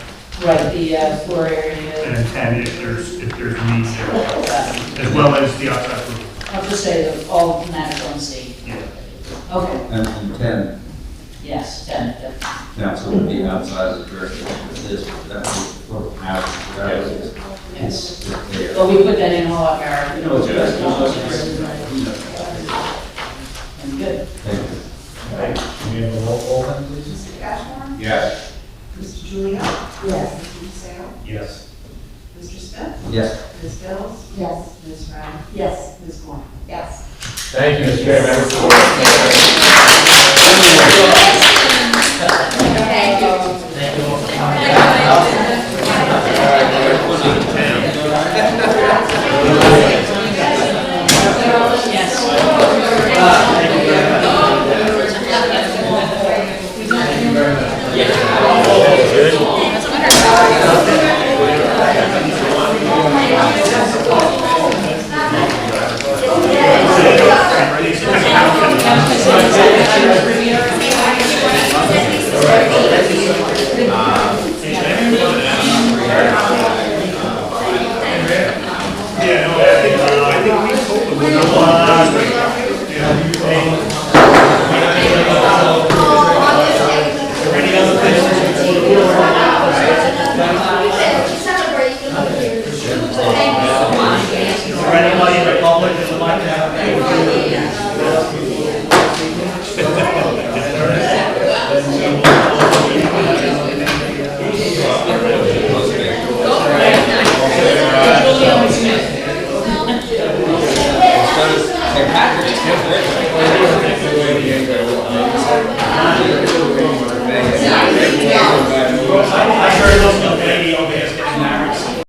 Speaker 8: right, the floor area.
Speaker 7: And then 10 if there's a need there. As well as the outside roof.
Speaker 8: I'll just say that all matters on C.
Speaker 7: Yeah.
Speaker 8: Okay,
Speaker 15: And 10,
Speaker 8: yes, 10.
Speaker 15: council would be outside the jurisdiction of this, that would be house, that is,
Speaker 8: Yes.
Speaker 15: it's there.
Speaker 8: Well, we put that in all of our.
Speaker 15: You know, it's good.
Speaker 8: And good.
Speaker 15: Thank you.
Speaker 4: Okay, can we have a roll call then, please?
Speaker 17: Mr. Cashmore?
Speaker 12: Yes.
Speaker 17: Mr. Julia?
Speaker 5: Yes.
Speaker 17: Mr. Museo?
Speaker 4: Yes.
Speaker 17: Mr. Smith?
Speaker 15: Yes.
Speaker 17: Ms. Bills?
Speaker 5: Yes.
Speaker 17: Ms. Brown?
Speaker 5: Yes.
Speaker 17: Ms. Moore? Yes.
Speaker 14: Thank you, Mr. Chair, members of the board.
Speaker 17: Thank you.
Speaker 15: St. Patrick's.